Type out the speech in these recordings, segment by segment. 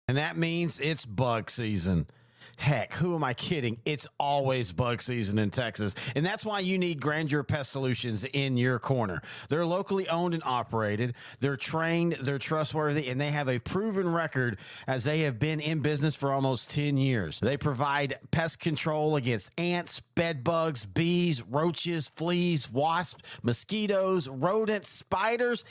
And that means it's bug season. Heck, who am I kidding? It's always bug season in Texas. And that's why you need Grandeur Pest Solutions in your corner. They're locally owned and operated. They're trained, they're trustworthy, and they have a proven record as they have been in business for almost 10 years. They provide pest control against ants, bed bugs, bees, roaches, fleas, wasps, mosquitoes, rodents, spiders.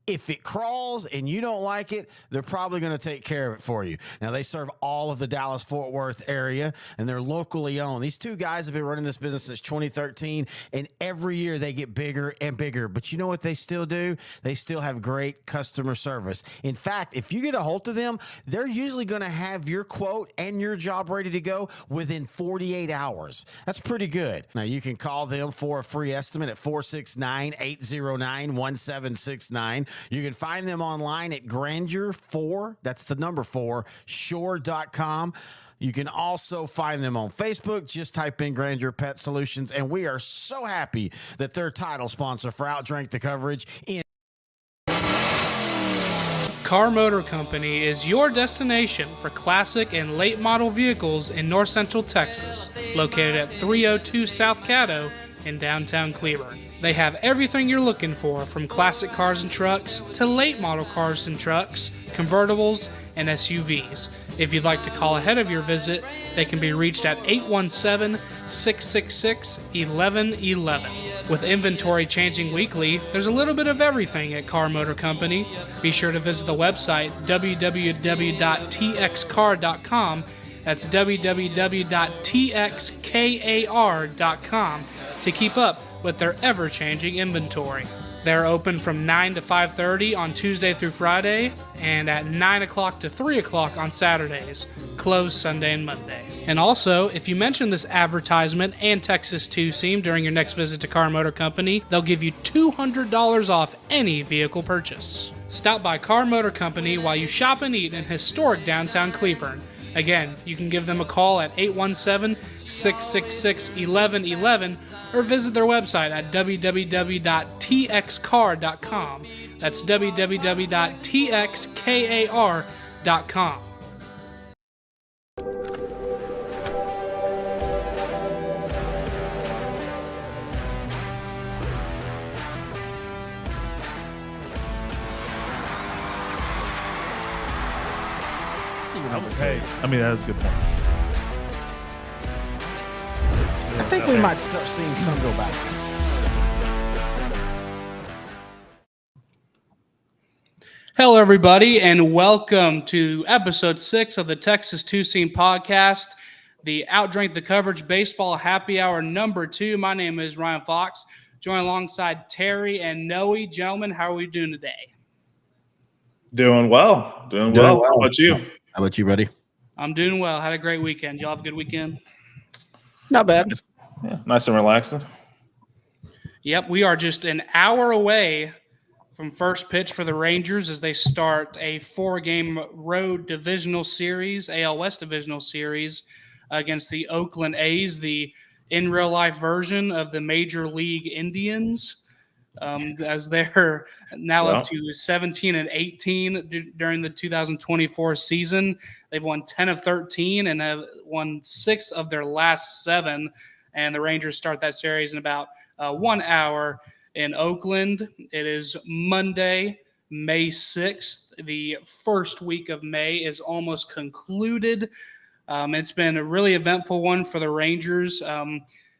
If it crawls and you don't like it, they're probably going to take care of it for you. Now, they serve all of the Dallas-Fort Worth area, and they're locally owned. These two guys have been running this business since 2013, and every year they get bigger and bigger. But you know what they still do? They still have great customer service. In fact, if you get a hold of them, they're usually going to have your quote and your job ready to go within 48 hours. That's pretty good. Now, you can call them for a free estimate at 469-809-1769. You can find them online at Grandeur4, that's the number 4, shore.com. You can also find them on Facebook. Just type in Grandeur Pet Solutions, and we are so happy that they're title sponsor for Outdrink the Coverage in Car Motor Company is your destination for classic and late model vehicles in north central Texas, located at 302 South Caddo in downtown Cleburne. They have everything you're looking for, from classic cars and trucks to late model cars and trucks, convertibles, and SUVs. If you'd like to call ahead of your visit, they can be reached at 817-666-1111. With inventory changing weekly, there's a little bit of everything at Car Motor Company. Be sure to visit the website www.txcar.com. That's www.txkar.com to keep up with their ever-changing inventory. They're open from 9 to 5:30 on Tuesday through Friday, and at 9 o'clock to 3 o'clock on Saturdays, closed Sunday and Monday. And also, if you mention this advertisement and Texas 2-Seam during your next visit to Car Motor Company, they'll give you $200 off any vehicle purchase. Stop by Car Motor Company while you shop and eat in historic downtown Cleburne. Again, you can give them a call at 817-666-1111 or visit their website at www.txcar.com. That's www.txkar.com. Hey, I mean, that was a good point. I think we might start seeing some go back. Hello, everybody, and welcome to episode 6 of the Texas 2-Seam podcast, the Outdrink the Coverage Baseball Happy Hour number 2. My name is Ryan Fox, joined alongside Terry and Noe. Gentlemen, how are we doing today? Doing well. How about you? How about you, buddy? I'm doing well. Had a great weekend. Y'all have a good weekend? Not bad. Yeah, nice and relaxing. Yep, we are just an hour away from first pitch for the Rangers as they start a 4-game road divisional series, AL West divisional series, against the Oakland A's, the in real life version of the Major League Indians, as they're now up to 17-18 during the 2024 season. They've won 10 of 13 and have won 6 of their last 7. And the Rangers start that series in about 1 hour in Oakland. It is Monday, May 6th. The first week of May is almost concluded. It's been a really eventful one for the Rangers.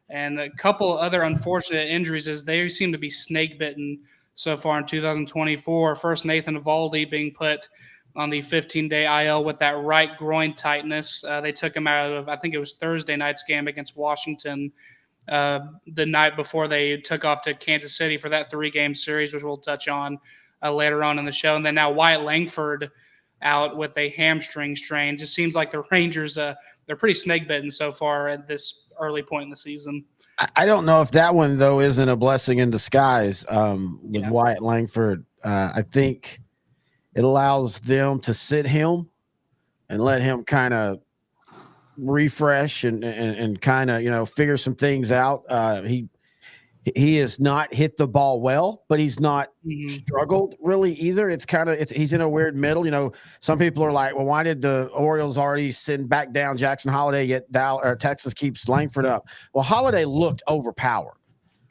And a couple other unfortunate injuries as they seem to be snake bitten so far in 2024. First, Nathan Eovaldi being put on the 15-day IL with that right groin tightness. They took him out of, I think it was Thursday night's game against Washington the night before they took off to Kansas City for that 3-game series, which we'll touch on later on in the show. And then now Wyatt Langford out with a hamstring strain. Just seems like the Rangers, they're pretty snake bitten so far at this early point in the season. I don't know if that one, though, isn't a blessing in disguise with Wyatt Langford. I think it allows them to sit him and let him kind of refresh and kind of, figure some things out. He has not hit the ball well, but he's not Mhm. struggled really either. It's kind of he's in a weird middle. You know, some people are like, well, why did the Orioles already send back down Jackson Holiday yet Texas keeps Langford up? Well, Holiday looked overpowered.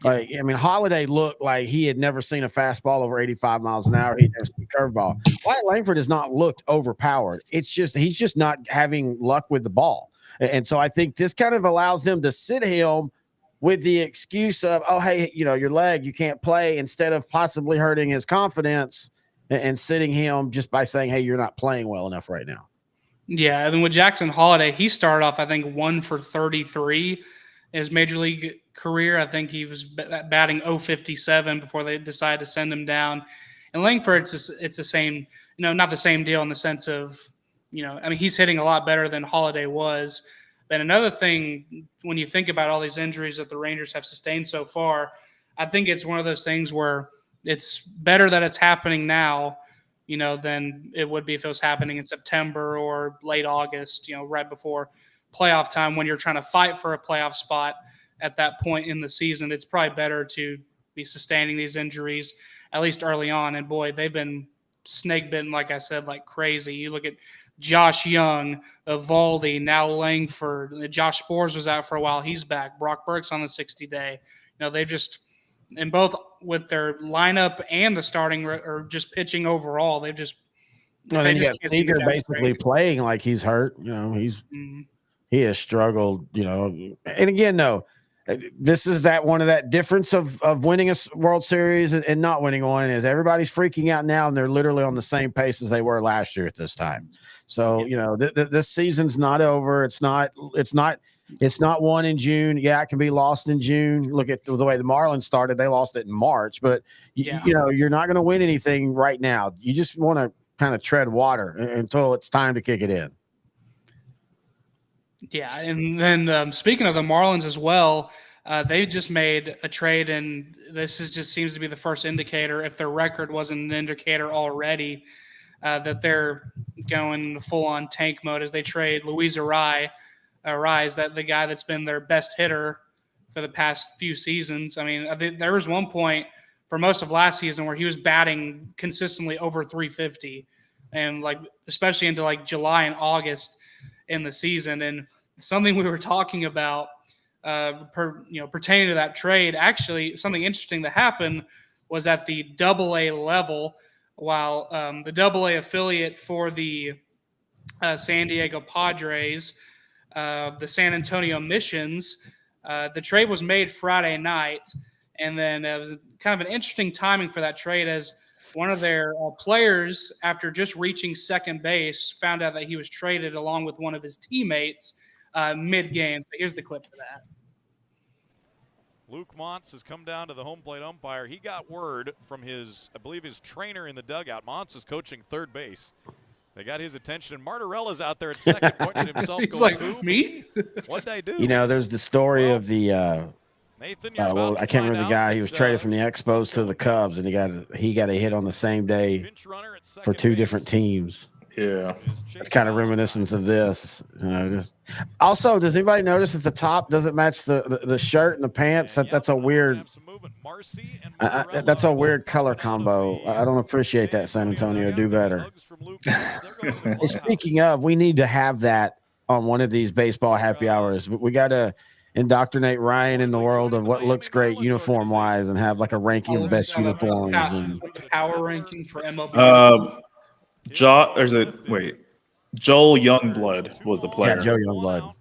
Like, I mean, Holiday looked like he had never seen a fastball over 85 miles an hour. He never seen a curveball. Wyatt Langford has not looked overpowered. It's just he's just not having luck with the ball. And so I think this kind of allows them to sit him with the excuse of, oh, hey, you know, your leg, you can't play, instead of possibly hurting his confidence and sitting him just by saying, hey, you're not playing well enough right now. Yeah, and then with Jackson Holiday, he started off, I think, 1 for 33 in his major league career. I think he was batting 057 before they decided to send him down. And Langford, it's the same, you know, not the same deal in the sense of, you know, I mean, he's hitting a lot better than Holiday was. But another thing, when you think about all these injuries that the Rangers have sustained so far, I think it's one of those things where it's better that it's happening now, you know, than it would be if it was happening in September or late August, you know, right before playoff time when you're trying to fight for a playoff spot at that point in the season. It's probably better to be sustaining these injuries, at least early on. And boy, they've been snake bitten, like I said, like crazy. You look at Josh Young, Evaldi, now Langford. Josh Spores was out for a while. He's back. Brock Burke's on the 60-day. You know, they've just, and both with their lineup and the starting or just pitching overall, they've just. Well, then you got Seager basically playing like he's hurt. You know, he has struggled. You know, and again, no, this is that one of that difference of winning a World Series and not winning one is everybody's freaking out now, and they're literally on the same pace as they were last year at this time. So you know, this season's not over. It's not won in June. Yeah, it can be lost in June. Look at the way the Marlins started; they lost it in March. But you know, you're not going to win anything right now. You just want to kind of tread water until it's time to kick it in. Yeah, and then speaking of the Marlins as well, they just made a trade, and this just seems to be the first indicator, if their record wasn't an indicator already, that they're going full-on tank mode as they trade Luis Rise, that the guy that's been their best hitter for the past few seasons. I mean, there was one point for most of last season where he was batting consistently over 350, and like especially into like July and August in the season. And something we were talking about pertaining to that trade, actually something interesting that happened was at the AA level, while the AA affiliate for the San Diego Padres, the San Antonio Missions, the trade was made Friday night, and then it was kind of an interesting timing for that trade, as one of their players, after just reaching second base, found out that he was traded along with one of his teammates mid-game. So here's the clip for that. Luke Montz has come down to the home plate umpire. He got word from his trainer in the dugout. Montz is coaching third base. They got his attention, and Martirella's out there at second, pointing at himself. He's going, like, me? What'd I do? You know, there's the story of the Nathan, I can't remember the guy. He was traded from the Expos to the Cubs, and he got a hit on the same day for two different teams. Yeah, it's kind of reminiscent of this. You know, also, does anybody notice that the top doesn't match the shirt and the pants? That's a weird. That's a weird color combo. I don't appreciate that. San Antonio, do better. Speaking of, we need to have that on one of these baseball happy hours. We got to indoctrinate Ryan in the world of what looks great uniform wise and have like a ranking of the best uniforms and power ranking for MLB. Joel Youngblood was the player. Yeah, Joe Youngblood.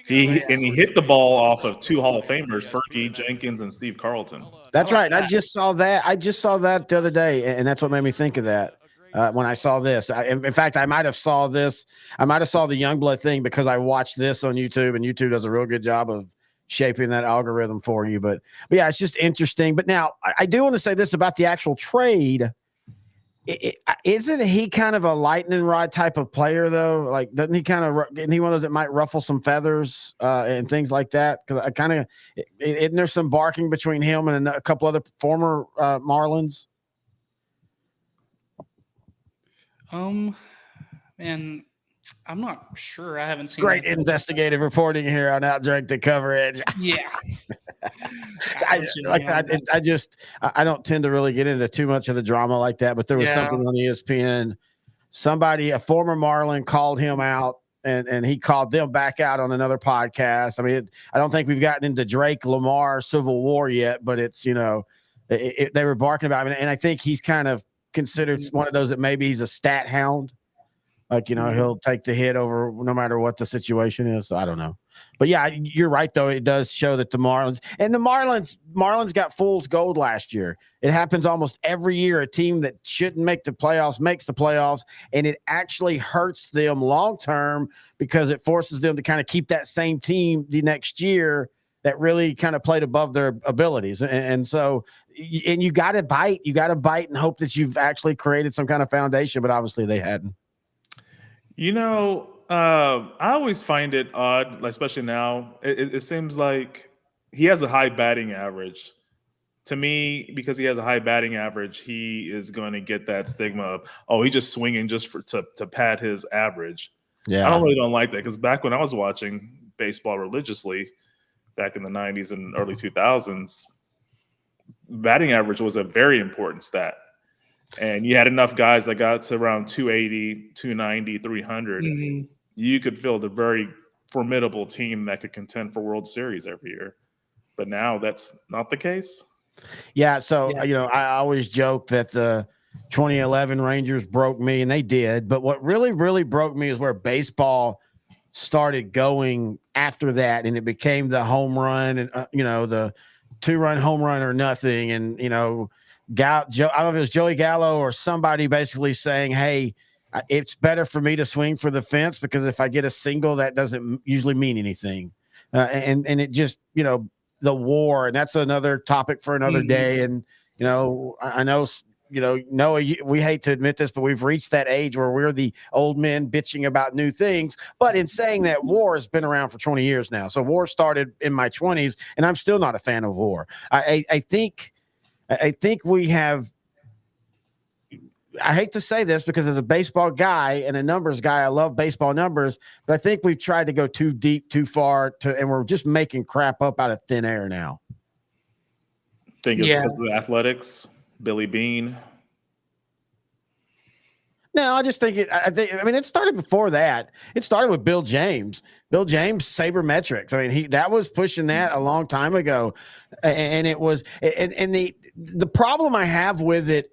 He hit the ball off of two Hall of Famers, Fergie Jenkins and Steve Carlton. That's right. I just saw that the other day, and that's what made me think of that. When I saw this, in fact, I might have saw the Youngblood thing because I watched this on YouTube, and YouTube does a real good job of shaping that algorithm for you. But yeah, it's just interesting. But now I do want to say this about the actual trade. Isn't he kind of a lightning rod type of player though? Like, isn't he one of those that might ruffle some feathers and things like that? Because isn't there some barking between him and a couple other former Marlins? And I'm not sure. I haven't seen great investigative reporting here on Outdrank the Coverage. Yeah. I don't tend to really get into too much of the drama like that, but there was something on ESPN. Somebody, a former Marlin, called him out, and he called them back out on another podcast. I mean, I don't think we've gotten into Drake Lamar Civil War yet, but it's, they were barking about it. And I think he's kind of considered one of those that maybe he's a stat hound. Like, he'll take the hit over no matter what the situation is. So I don't know. But yeah, you're right, though. It does show that the Marlins got fool's gold last year. It happens almost every year. A team that shouldn't make the playoffs makes the playoffs, and it actually hurts them long term because it forces them to kind of keep that same team the next year that really kind of played above their abilities. And so, and you got to bite. You got to bite and hope that you've actually created some kind of foundation, but obviously they hadn't. I always find it odd, especially now. It seems like he has a high batting average. To me, because he has a high batting average, he is going to get that stigma of, he's just swinging just to pad his average. Yeah, I don't like that, because back when I was watching baseball religiously, back in the 90s and early 2000s, batting average was a very important stat. And you had enough guys that got to around 280, 290, 300. Mm-hmm. You could field a very formidable team that could contend for World Series every year. But now that's not the case. Yeah. So, I always joke that the 2011 Rangers broke me, and they did. But what really, really broke me is where baseball started going after that. And it became the home run and, the 2-run home run or nothing. And, I don't know if it was Joey Gallo or somebody basically saying, hey, it's better for me to swing for the fence, because if I get a single, that doesn't usually mean anything. And it just, the war, and that's another topic for another day. And, I know, Noah, we hate to admit this, but we've reached that age where we're the old men bitching about new things. But in saying that, war has been around for 20 years now. So war started in my 20s, and I'm still not a fan of war. I think we have, I hate to say this because as a baseball guy and a numbers guy, I love baseball numbers, but I think we've tried to go too deep, too far, and we're just making crap up out of thin air now. Think it's because of the athletics, Billy Bean. No, I just think it started before that. It started with Bill James. Bill James, sabermetrics. I mean, that was pushing that a long time ago. And it was, and the problem I have with it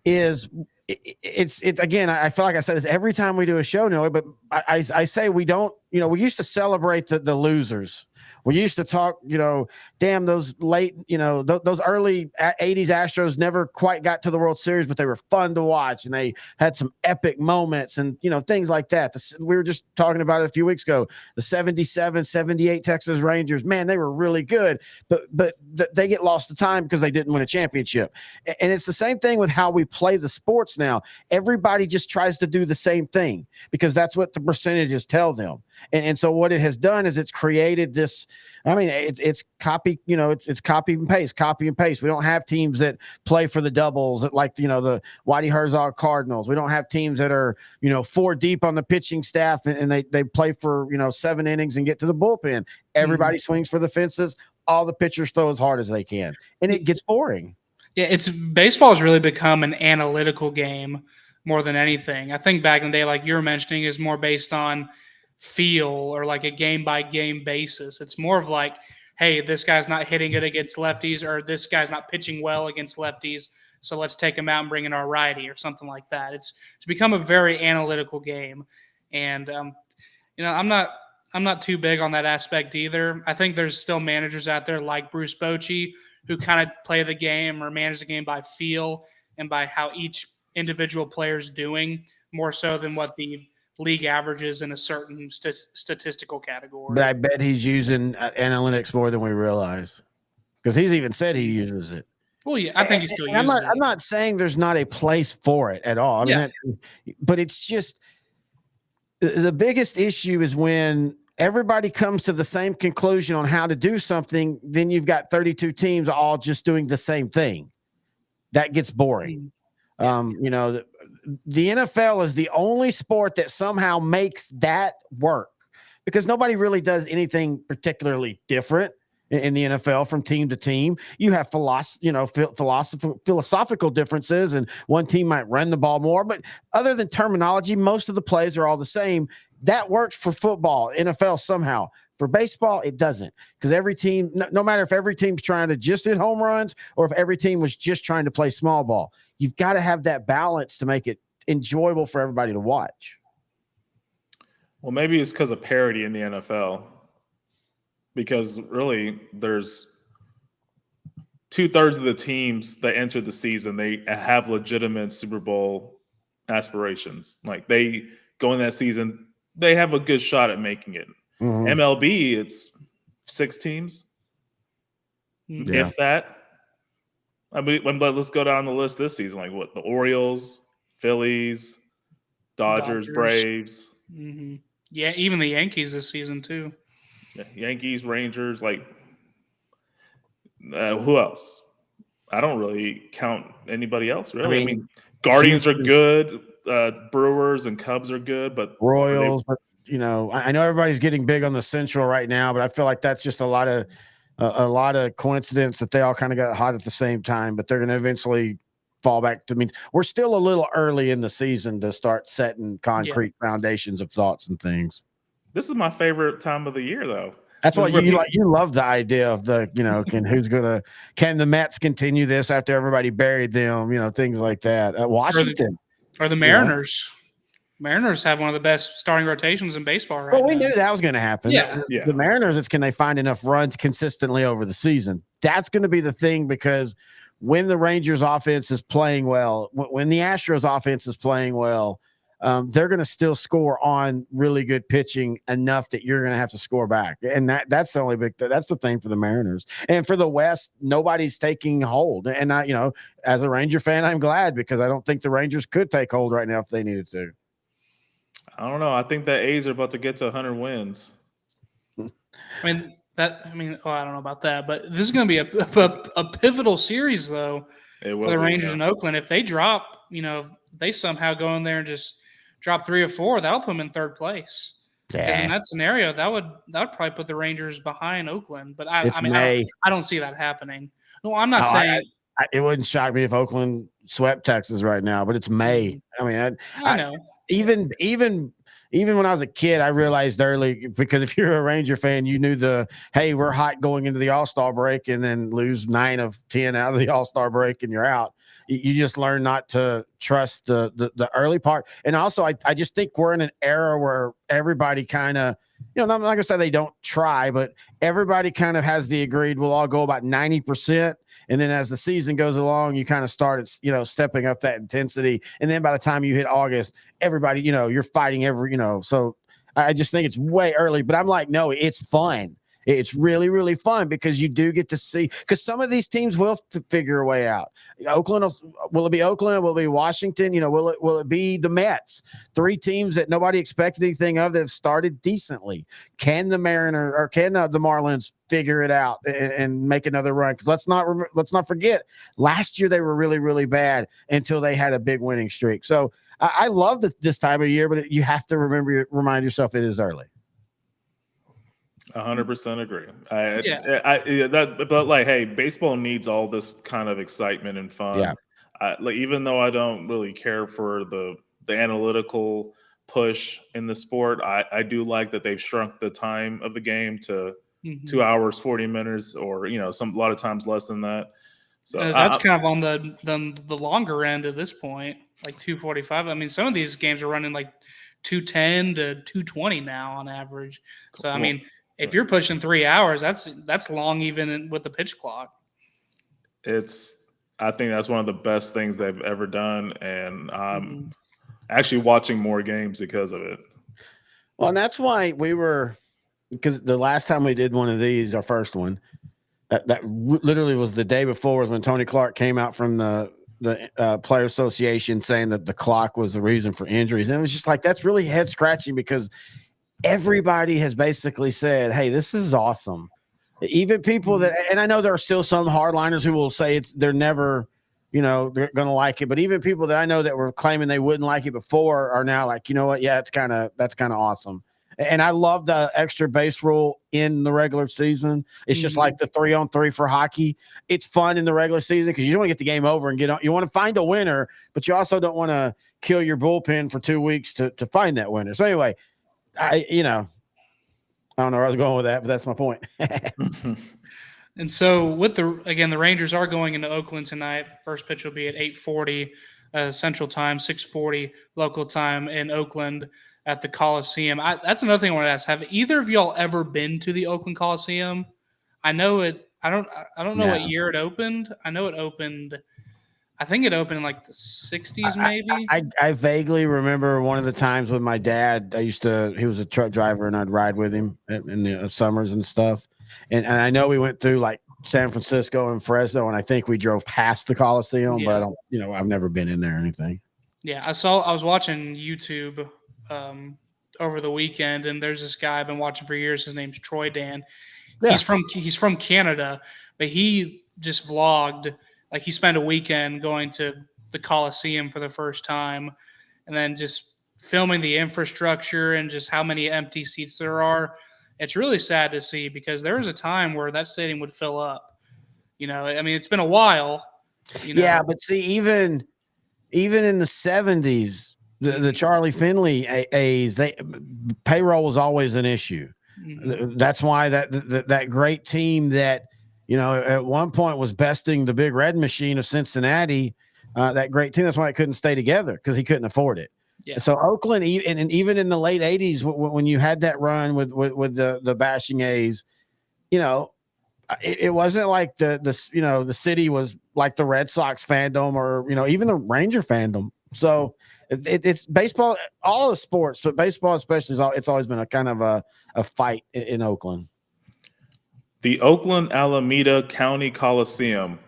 is it's again, I feel like I said this every time we do a show, Noah, but I say we don't, we used to celebrate the losers. We used to talk, damn, those late, those early 80s Astros never quite got to the World Series, but they were fun to watch, and they had some epic moments and, things like that. We were just talking about it a few weeks ago. The 77, 78 Texas Rangers, man, they were really good, but they get lost to time because they didn't win a championship. And it's the same thing with how we play the sports now. Everybody just tries to do the same thing because that's what the percentages tell them. And so what it has done is it's created this, it's copy, it's copy and paste. We don't have teams that play for the doubles like, the Whitey Herzog Cardinals. We don't have teams that are, 4 deep on the pitching staff and they play for, 7 innings and get to the bullpen. Everybody swings for the fences. All the pitchers throw as hard as they can. And it gets boring. Yeah, baseball has really become an analytical game more than anything. I think back in the day, like you were mentioning, is more based on feel or like a game by game basis. It's more of like, hey, this guy's not hitting it against lefties, or this guy's not pitching well against lefties, so let's take him out and bring in our righty or something like that. It's become a very analytical game. And I'm not too big on that aspect either. I think there's still managers out there like Bruce Bochy who kind of play the game or manage the game by feel and by how each individual player is doing, more so than what the league averages in a certain statistical category. But I bet he's using analytics more than we realize, because he's even said he uses it. Well, yeah, I think he still uses it. I'm not saying there's not a place for it at all. But it's just the biggest issue is when everybody comes to the same conclusion on how to do something, then you've got 32 teams all just doing the same thing. That gets boring. The NFL is the only sport that somehow makes that work, because nobody really does anything particularly different. in the NFL from team to team. You have philosophical differences, and one team might run the ball more. But other than terminology, most of the plays are all the same. That works for football, NFL somehow. For baseball, it doesn't, because every team, no matter if every team's trying to just hit home runs or if every team was just trying to play small ball, you've got to have that balance to make it enjoyable for everybody to watch. Well, maybe it's because of parity in the NFL, because really there's 2/3 of the teams that enter the season, they have legitimate Super Bowl aspirations. Like, they go in that season, they have a good shot at making it. MLB, it's 6 teams, if that. I mean, let's go down the list this season. Like, what? The Orioles, Phillies, Dodgers. Braves. Mm-hmm. Yeah, even the Yankees this season too. Yeah, Yankees, Rangers. Like, who else? I don't really count anybody else, really. I mean Guardians are good. Brewers and Cubs are good, but Royals. But I know everybody's getting big on the Central right now, but I feel like that's just a lot of coincidence that they all kind of got hot at the same time. But they're going to eventually fall back to we're still a little early in the season to start setting concrete foundations of thoughts and things. This is my favorite time of the year, though. That's why you love the idea of can the Mets continue this after everybody buried them, things like that. Washington or the Mariners. Mariners have one of the best starting rotations in baseball right now. Well, we knew that was going to happen. Yeah. The Mariners, it's can they find enough runs consistently over the season? That's going to be the thing, because when the Rangers offense is playing well, when the Astros offense is playing well, they're going to still score on really good pitching enough that you're going to have to score back. And that's the only that's the thing for the Mariners. And for the West, nobody's taking hold. And as a Ranger fan, I'm glad, because I don't think the Rangers could take hold right now if they needed to. I don't know. I think that A's are about to get to 100 wins. I don't know about that, but this is going to be a pivotal series, though, for the Rangers in Oakland. If they drop, they somehow go in there and just drop 3 or 4, that'll put them in 3rd place. Because in that scenario, that would probably put the Rangers behind Oakland. But I don't see that happening. No, I'm not saying it wouldn't shock me if Oakland swept Texas right now, but it's May. I know. Even when I was a kid, I realized early, because if you're a Ranger fan, you knew hey, we're hot going into the All-Star break, and then lose 9 of 10 out of the All-Star break and you're out. You just learn not to trust the early part. And also, I just think we're in an era where everybody kind of, I'm not going to say they don't try, but everybody kind of has the agreed, we'll all go about 90%. And then as the season goes along, you kind of started, stepping up that intensity. And then by the time you hit August, everybody, you're fighting so I just think it's way early, but I'm like, no, it's fun. It's really, really fun, because you do get to see, because some of these teams will figure a way out. Oakland, will it be Oakland? Will it be Washington? Will it be the Mets? 3 teams that nobody expected anything of that have started decently. Can the Marlins figure it out and make another run? Because let's not forget, last year they were really, really bad until they had a big winning streak. So I love this time of year, but you have to remind yourself it is early. 100% agree. But hey, baseball needs all this kind of excitement and fun. Yeah. Even though I don't really care for the analytical push in the sport, I do like that they've shrunk the time of the game to 2 hours 40 minutes, or a lot of times less than that. So that's kind of on the longer end at this point, like 2:45. Some of these games are running like 2:10 to 2:20 now on average. So if you're pushing 3 hours, that's long even with the pitch clock. I think that's one of the best things they've ever done, and I'm actually watching more games because of it. Well, and that's why because the last time we did one of these, our first one, that literally was the day before, was when Tony Clark came out from the Player Association saying that the clock was the reason for injuries. And it was just like, that's really head scratching, because everybody has basically said, hey, this is awesome. Even people and I know there are still some hardliners who will say they're never, they're going to like it. But even people that I know that were claiming they wouldn't like it before are now like, you know what? Yeah, that's kind of awesome. And I love the extra base rule in the regular season. It's just like the 3-on-3 for hockey. It's fun in the regular season because you don't want to get the game over and get on. You want to find a winner, but you also don't want to kill your bullpen for 2 weeks to find that winner. So anyway, I don't know where I was going with that, but that's my point. And so with the Rangers are going into Oakland tonight. First pitch will be at 8:40 Central Time, 6:40 local time in Oakland at the Coliseum. That's another thing I want to ask. Have either of y'all ever been to the Oakland Coliseum? I know it. I don't know what year it opened. I know it opened. I think it opened in like the 60s, maybe. I vaguely remember one of the times with my dad. He was a truck driver, and I'd ride with him in the summers and stuff. And I know we went through like San Francisco and Fresno, and I think we drove past the Coliseum, but I don't, I've never been in there or anything. Yeah, I was watching YouTube over the weekend, and there's this guy I've been watching for years. His name's Troy Dan. Yeah. He's from Canada, but he just vlogged. Like he spent a weekend going to the Coliseum for the first time and then just filming the infrastructure and just how many empty seats there are. It's really sad to see because there was a time where that stadium would fill up. I mean, it's been a while. Yeah, but see, even in the 70s, the Charlie Finley A's, payroll was always an issue. Mm-hmm. That's why that great team that – at one point was besting the Big Red Machine of Cincinnati, that great team. That's why it couldn't stay together because he couldn't afford it. Yeah. So Oakland, and even in the late 80s, when you had that run with the bashing A's, it wasn't like the city was like the Red Sox fandom or, even the Ranger fandom. So it's baseball, all the sports, but baseball especially, it's always been a kind of a fight in Oakland. The Oakland Alameda County Coliseum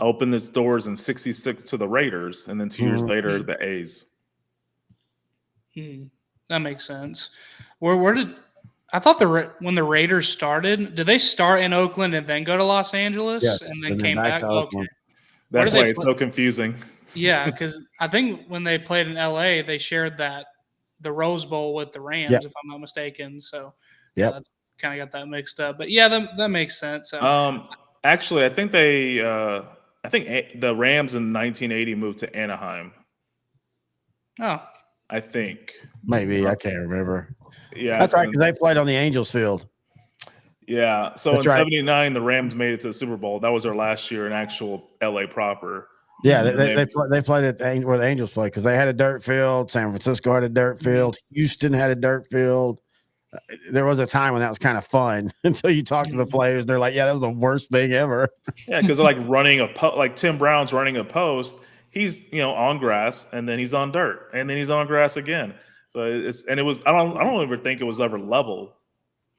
opened its doors in '66 to the Raiders, and then 2 years later, the A's. That makes sense. Where did I thought when the Raiders started? Did they start in Oakland and then go to Los Angeles and then came back? Okay. That's why it's so confusing. Yeah, because I think when they played in LA, they shared the Rose Bowl with the Rams, if I'm not mistaken. So that's kind of got that mixed up, but that makes sense. Actually, I think the Rams in 1980 moved to Anaheim. Oh, I think maybe I can't remember. Yeah, that's right because they played on the Angels field. Yeah, so in '79 the Rams made it to the Super Bowl. That was their last year in actual LA proper. Yeah, they played at where the Angels played because they had a dirt field. San Francisco had a dirt field. Houston had a dirt field. There was a time when that was kind of fun until you talk to the players. They're like, yeah, that was the worst thing ever. Yeah, because they're like running like Tim Brown's running a post. He's on grass and then he's on dirt and then he's on grass again. So it was I don't ever think it was ever level.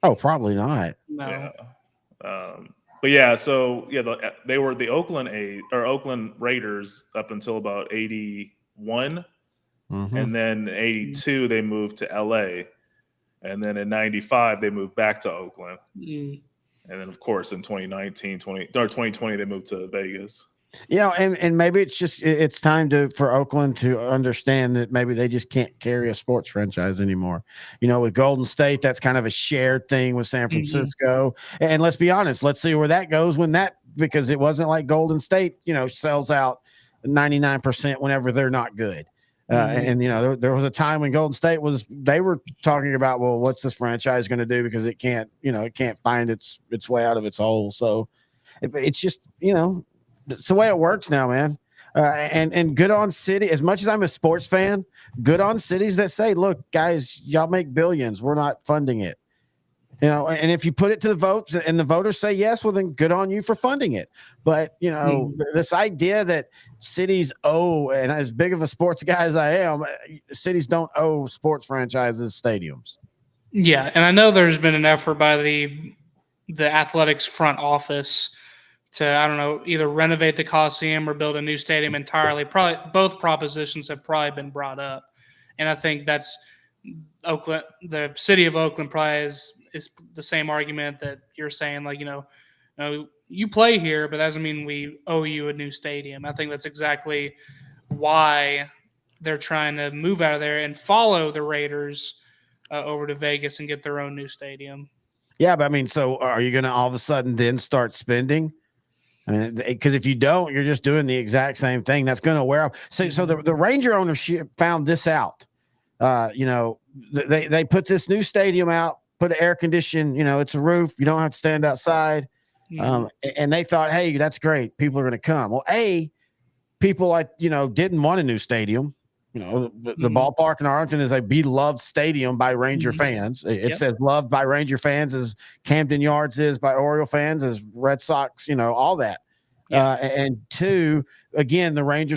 Oh, probably not. No. Yeah. But yeah, so they were the Oakland Raiders up until about 81, and then 82 they moved to LA. And then in 95, they moved back to Oakland. And then, of course, in 2020, they moved to Vegas. And maybe it's time for Oakland to understand that maybe they just can't carry a sports franchise anymore. With Golden State, that's kind of a shared thing with San Francisco. And let's be honest, let's see where that goes because it wasn't like Golden State, sells out 99% whenever they're not good. And there was a time when Golden State they were talking about, well, what's this franchise going to do because it can't find its way out of its hole. So it's just it's the way it works now, man. And good on city. As much as I'm a sports fan, good on cities that say, look, guys, y'all make billions. We're not funding it. And if you put it to the votes and the voters say yes, well, then good on you for funding it. But, this idea that cities owe, and as big of a sports guy as I am, cities don't owe sports franchises stadiums. Yeah. And I know there's been an effort by the athletics front office to, I don't know, either renovate the Coliseum or build a new stadium entirely. Probably both propositions have probably been brought up. And I think that's Oakland, the city of Oakland probably is the same argument that you're saying, like, you play here, but that doesn't mean we owe you a new stadium. I think that's exactly why they're trying to move out of there and follow the Raiders over to Vegas and get their own new stadium. Yeah, but I mean, so are you going to all of a sudden then start spending? I mean, because if you don't, you're just doing the exact same thing. That's going to wear off. So the Ranger ownership found this out. They put this new stadium out, put an air condition. It's a roof. You don't have to stand outside. And they thought, hey, that's great. People are going to come. Well, people didn't want a new stadium. The ballpark in Arlington is a beloved stadium by Ranger fans. It says loved by Ranger fans as Camden Yards is by Oriole fans, as Red Sox, all that. And two, again, the Ranger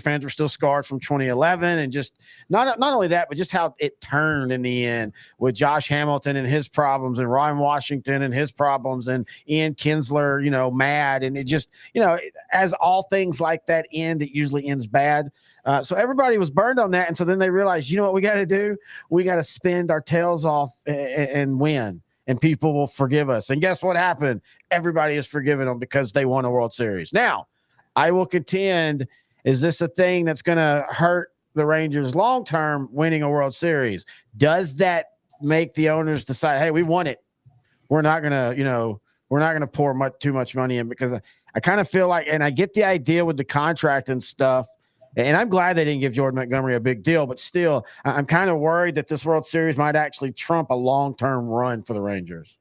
fans were still scarred from 2011, and just not only that, but just how it turned in the end with Josh Hamilton and his problems, and Ryan Washington and his problems, and Ian Kinsler, mad, and it just, as all things like that end, it usually ends bad. So everybody was burned on that, and so then they realized, what we got to do? We got to spend our tails off and win. And people will forgive us. And guess what happened? Everybody has forgiven them because they won a World Series. Now, I will contend, is this a thing that's going to hurt the Rangers long-term winning a World Series? Does that make the owners decide, hey, we won it. We're not going to pour too much money in? Because I kind of feel like, and I get the idea with the contract and stuff, and I'm glad they didn't give Jordan Montgomery a big deal, but still, I'm kind of worried that this World Series might actually trump a long-term run for the Rangers.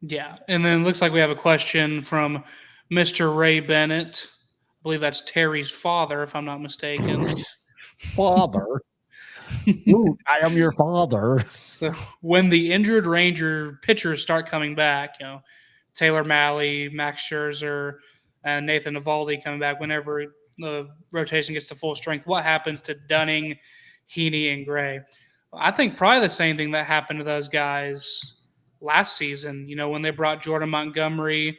Yeah, and then it looks like we have a question from Mr. Ray Bennett. I believe that's Terry's father, if I'm not mistaken. Father? Ooh, I am your father. So when the injured Ranger pitchers start coming back, Taylor Malley, Max Scherzer, and Nathan Eovaldi coming back, whenever the rotation gets to full strength, what happens to Dunning, Heaney, and Gray? I think probably the same thing that happened to those guys last season, when they brought Jordan Montgomery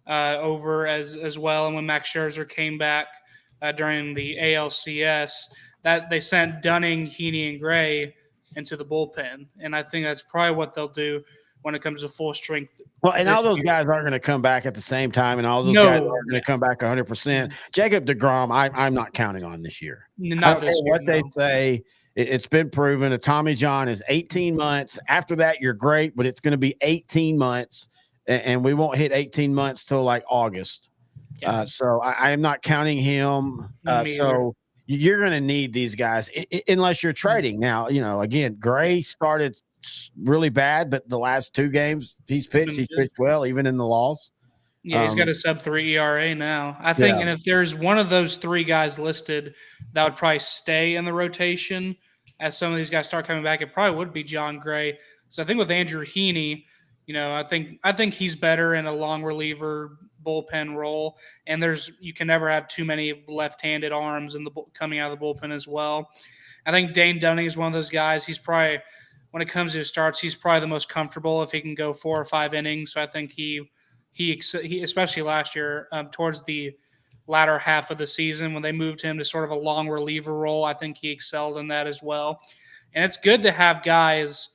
over as well, and when Max Scherzer came back during the ALCS, that they sent Dunning, Heaney, and Gray into the bullpen. And I think that's probably what they'll do when it comes to full strength. Well, and all those guys aren't going to come back at the same time, and all those guys aren't going to come back 100%. Jacob deGrom, I'm not counting on this year. Not this year, what they say. It's been proven. A Tommy John is 18 months. After that, you're great, but it's going to be 18 months, and we won't hit 18 months till like August. Yeah. So I am not counting him. So you're going to need these guys unless you're trading. Now, again, Gray started really bad, but the last two games he's pitched well, even in the loss. Yeah, he's got a sub-3 ERA now. I think, and if there's one of those three guys listed that would probably stay in the rotation as some of these guys start coming back, it probably would be John Gray. So I think with Andrew Heaney, I think he's better in a long reliever bullpen role, and you can never have too many left-handed arms coming out of the bullpen as well. I think Dane Dunning is one of those guys. He's probably, when it comes to his starts, he's probably the most comfortable if he can go 4 or 5 innings. So I think he especially last year, towards the latter half of the season when they moved him to sort of a long reliever role, I think he excelled in that as well. And it's good to have guys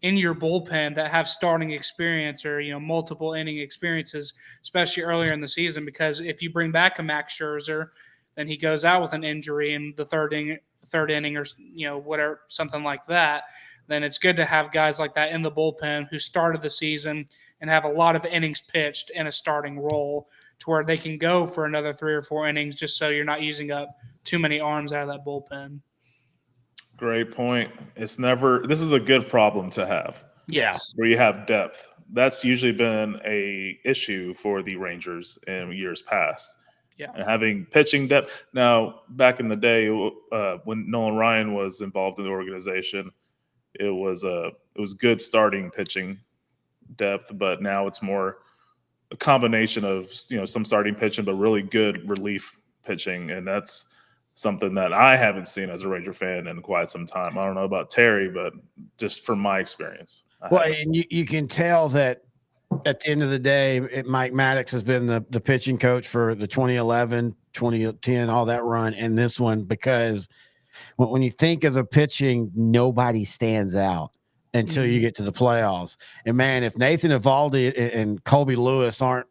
in your bullpen that have starting experience or, multiple inning experiences, especially earlier in the season, because if you bring back a Max Scherzer, then he goes out with an injury in the third inning or, whatever, something like that. Then it's good to have guys like that in the bullpen who started the season and have a lot of innings pitched in a starting role to where they can go for another 3 or 4 innings just so you're not using up too many arms out of that bullpen. Great point. This is a good problem to have. Yes. Where you have depth. That's usually been a issue for the Rangers in years past. Yeah. And having pitching depth. Now, back in the day, when Nolan Ryan was involved in the organization, it was good starting pitching depth, but now it's more a combination of some starting pitching, but really good relief pitching, and that's something that I haven't seen as a Ranger fan in quite some time. I don't know about Terry, but just from my experience. And you can tell that at the end of the day, Mike Maddox has been the pitching coach for the 2011, 2010, all that run, and this one, because when you think of the pitching, nobody stands out until you get to the playoffs. And man, if Nathan Eovaldi and Colby Lewis aren't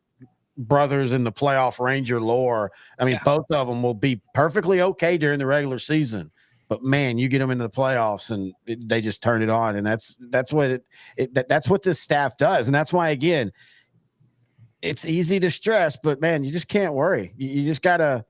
brothers in the playoff Ranger lore, I mean, both of them will be perfectly okay during the regular season. But man, you get them into the playoffs and they just turn it on, and that's what that's what this staff does, and that's why again, it's easy to stress, but man, you just can't worry. You just gotta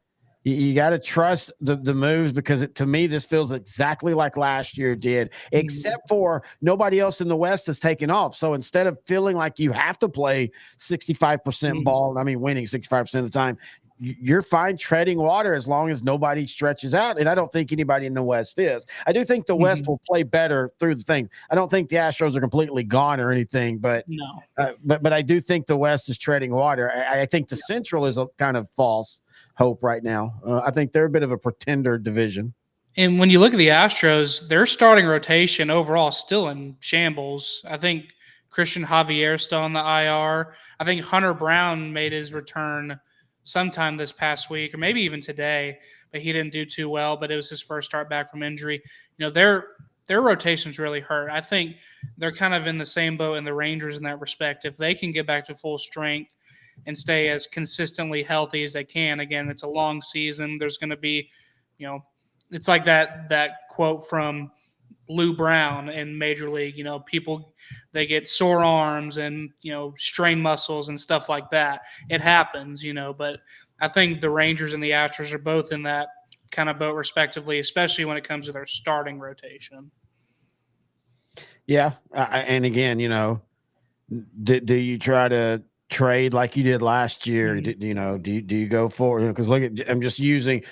trust the moves, because to me this feels exactly like last year did, except for nobody else in the West has taken off. So instead of feeling like you have to play 65% ball, I mean winning 65% of the time, you're fine treading water as long as nobody stretches out. And I don't think anybody in the West is. I do think the West will play better through the things. I don't think the Astros are completely gone or anything, but no. But I do think the West is treading water. I think the Central is a kind of false hope right now. I think they're a bit of a pretender division. And when you look at the Astros, their starting rotation overall still in shambles. I think Christian Javier still on the IR. I think Hunter Brown made his return sometime this past week, or maybe even today, but he didn't do too well. But it was his first start back from injury. You know, their rotations really hurt. I think they're kind of in the same boat in the Rangers in that respect. If they can get back to full strength and stay as consistently healthy as they can, again, it's a long season. There's going to be, you know, it's like that quote from Lou Brown in Major League. You know, people, they get sore arms and, you know, strain muscles and stuff like that. It happens, you know, but I think the Rangers and the Astros are both in that kind of boat respectively, especially when it comes to their starting rotation. Yeah. And again, you know, do you try to trade like you did last year? Do you go forward? Because look at, I'm just using,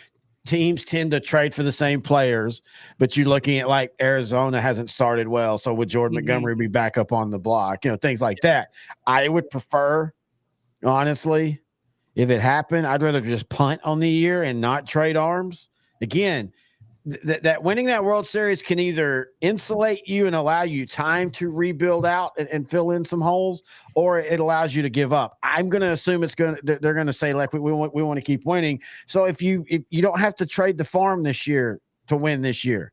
teams tend to trade for the same players, but you're looking at like Arizona hasn't started well. So would Jordan Montgomery be back up on the block? You know, things like that. I would prefer, honestly, if it happened, I'd rather just punt on the year and not trade arms. Again, that winning that World Series can either insulate you and allow you time to rebuild out and fill in some holes, or it allows you to give up. I'm going to assume they're going to say, like, we want to keep winning. So if you don't have to trade the farm this year to win this year,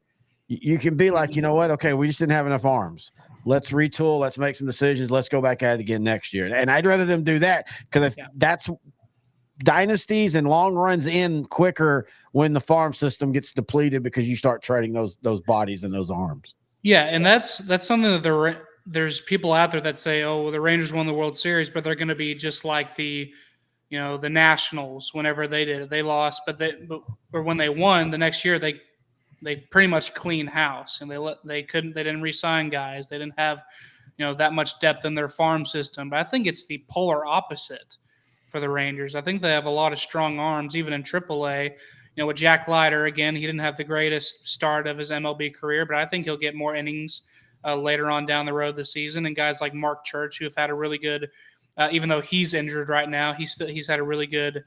you can be like, you know what? Okay, we just didn't have enough arms. Let's retool. Let's make some decisions. Let's go back at it again next year. And I'd rather them do that, because that's dynasties and long runs in quicker when the farm system gets depleted, because you start trading those bodies and those arms. Yeah, and that's something that there's people out there that say, oh, well, the Rangers won the World Series, but they're going to be just like the Nationals whenever they did it. They lost, but when they won the next year, they pretty much clean house, and they didn't re-sign guys. They didn't have that much depth in their farm system. But I think it's the polar opposite for the Rangers. I think they have a lot of strong arms, even in AAA. With Jack Leiter, again, he didn't have the greatest start of his MLB career, but I think he'll get more innings later on down the road this season. And guys like Mark Church, who have had a really good, even though he's injured right now, he's had a really good,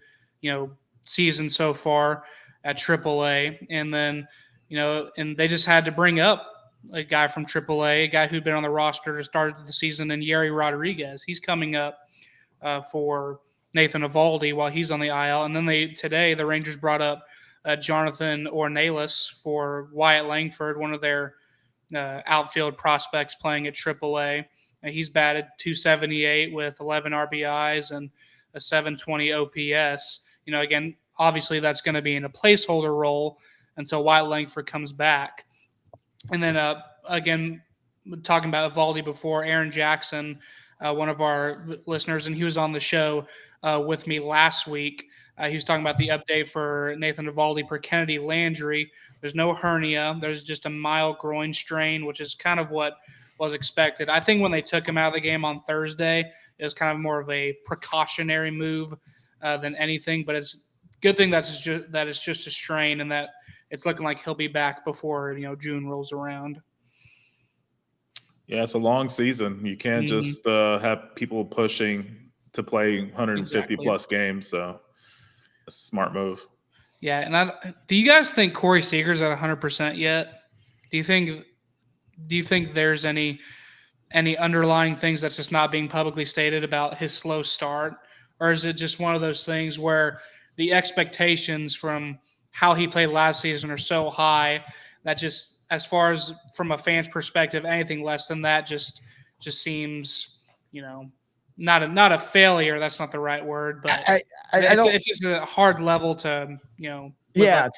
season so far at AAA. And then, and they just had to bring up a guy from AAA, a guy who'd been on the roster to start the season, and Yerry Rodriguez. He's coming up for Nathan Eovaldi while he's on the IL. And then today the Rangers brought up Jonathan Ornelas for Wyatt Langford, one of their outfield prospects playing at AAA. He's batted .278 with 11 RBIs and a .720 OPS. Again, obviously that's going to be in a placeholder role until Wyatt Langford comes back. And then again, talking about Eovaldi before, Aaron Jackson, one of our listeners, and he was on the show with me last week. He was talking about the update for Nathan Eovaldi per Kennedy Landry. There's no hernia. There's just a mild groin strain, which is kind of what was expected. I think when they took him out of the game on Thursday, it was kind of more of a precautionary move than anything. But it's a good thing that it's just a strain, and that it's looking like he'll be back before June rolls around. Yeah, it's a long season. You can't just have people pushing to play 150 plus games. So it's a smart move. Yeah. And do you guys think Corey Seager's at 100% yet? Do you think there's any underlying things that's just not being publicly stated about his slow start? Or is it just one of those things where the expectations from how he played last season are so high that just, as far as from a fan's perspective, anything less than that just seems, not a failure. That's not the right word, but it's just a hard level to, Yeah,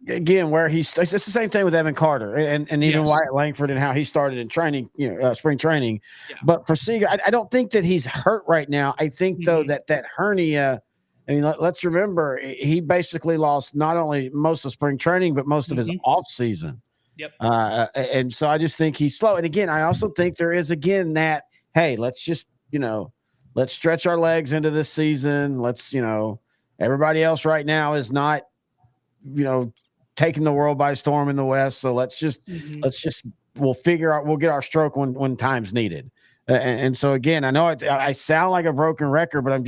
again, where it's the same thing with Evan Carter and even Yes. Wyatt Langford and how he started in training, spring training. Yeah. But for Seager, I don't think that he's hurt right now. I think though that hernia. I mean, let's remember he basically lost not only most of spring training but most of his off season. Yep. And so I just think he's slow. And again, I also think there is that hey, let's just let's stretch our legs into this season. Let's everybody else right now is not. Taking the world by storm in the West. So let's just we'll get our stroke when time's needed. And so again, I know I sound like a broken record, but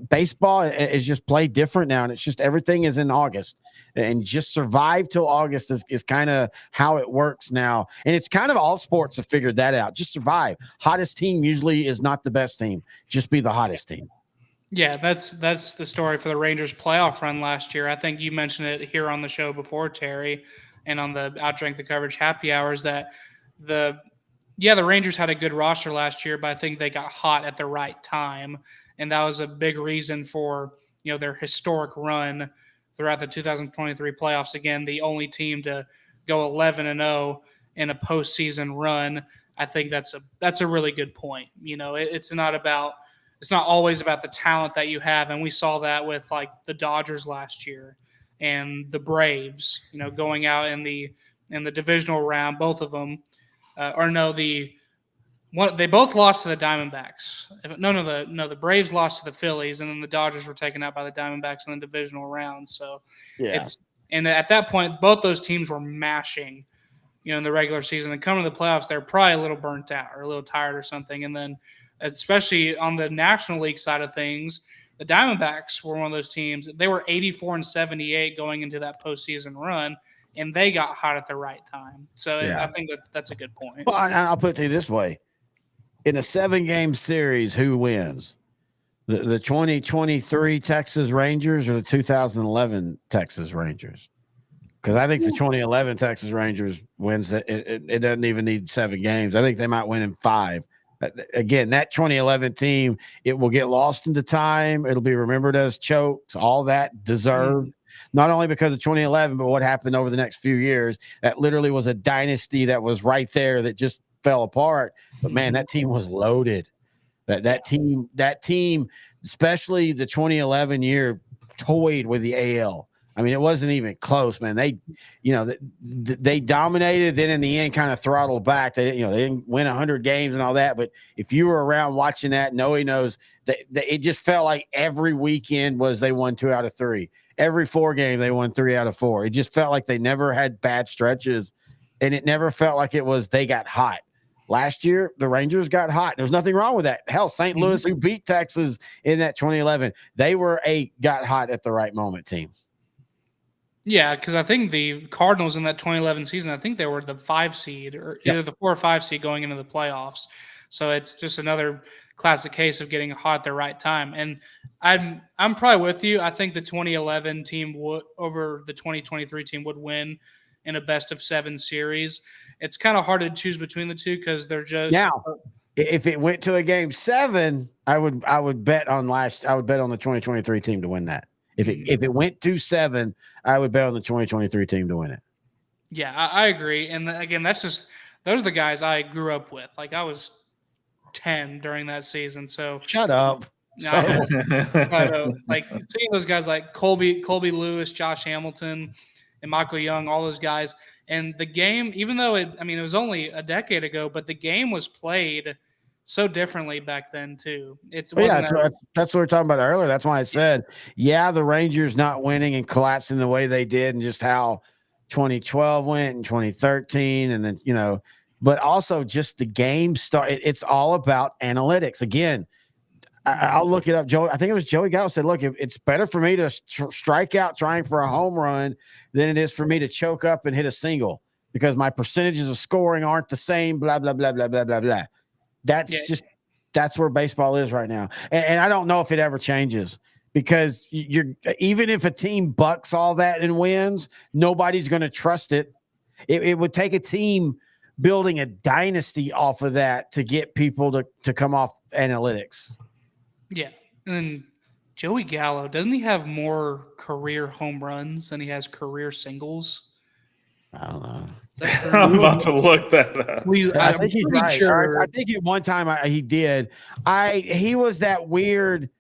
baseball is just played different now. And it's just, everything is in August, and just survive till August is kind of how it works now. And it's kind of all sports have figured that out. Just survive. Hottest team usually is not the best team. Just be the hottest team. Yeah, that's the story for the Rangers playoff run last year. I think you mentioned it here on the show before, Terry, and on the Outdrank the Coverage happy hours, that the Rangers had a good roster last year, but I think they got hot at the right time. And that was a big reason for, their historic run throughout the 2023 playoffs. Again, the only team to go 11-0 in a postseason run. I think that's a really good point. It's not always about the talent that you have. And we saw that with like the Dodgers last year and the Braves, going out in the divisional round, both of them, they both lost to the Diamondbacks. The Braves lost to the Phillies, and then the Dodgers were taken out by the Diamondbacks in the divisional round. So and at that point, both those teams were mashing, in the regular season, and coming to the playoffs, they're probably a little burnt out or a little tired or something. And then, especially on the National League side of things, the Diamondbacks were one of those teams. They were 84-78 going into that postseason run, and they got hot at the right time. So I think that's a good point. Well, I'll put it to you this way. In a 7-game series, who wins? The 2023 Texas Rangers or the 2011 Texas Rangers? Because I think the 2011 Texas Rangers wins. It doesn't even need 7 games. I think they might win in 5. Again, that 2011 team, it will get lost into time. It'll be remembered as choked, all that deserved, not only because of 2011, but what happened over the next few years. That literally was a dynasty that was right there that just fell apart. But man, that team was loaded. That team, especially the 2011 year, toyed with the AL. I mean, it wasn't even close, man. They dominated, then in the end kind of throttled back. They didn't win 100 games and all that. But if you were around watching that, Noe knows that it just felt like every weekend they won 2 out of 3. Every 4 game, they won 3 out of 4. It just felt like they never had bad stretches, and it never felt like it was they got hot. Last year, the Rangers got hot. There's nothing wrong with that. Hell, St. Louis, who beat Texas in that 2011, they were a got hot at the right moment team. Yeah, because I think the Cardinals in that 2011 season, I think they were the 5 seed or either the 4 or 5 seed going into the playoffs. So it's just another classic case of getting hot at the right time. And I'm probably with you. I think the 2011 team over the 2023 team would win in a best of 7 series. It's kind of hard to choose between the two because they're just now. If it went to a game 7, I would bet on the 2023 team to win that. If it went to 7, I would bet on the 2023 team to win it. Yeah, I agree. And again, those are the guys I grew up with. Like I was 10 during that season. So shut up. No, like seeing those guys like Colby Lewis, Josh Hamilton, and Michael Young, all those guys. And the game, even though it was only a decade ago, but the game was played so differently back then too. That's what we were talking about earlier. That's why I said, the Rangers not winning and collapsing the way they did, and just how 2012 went and 2013, and then but also just the game start. It's all about analytics. Again, I'll look it up. Joey, I think it was Joey Gallo said, "Look, it's better for me to strike out trying for a home run than it is for me to choke up and hit a single because my percentages of scoring aren't the same." Blah blah blah blah blah blah blah. That's where baseball is right now. And I don't know if it ever changes because even if a team bucks all that and wins, nobody's going to trust it. It would take a team building a dynasty off of that to get people to come off analytics. Yeah. And then Joey Gallo, doesn't he have more career home runs than he has career singles? I don't know. I'm about to look that up. I think he's right. Sure. I think at one time he did. He was that weird.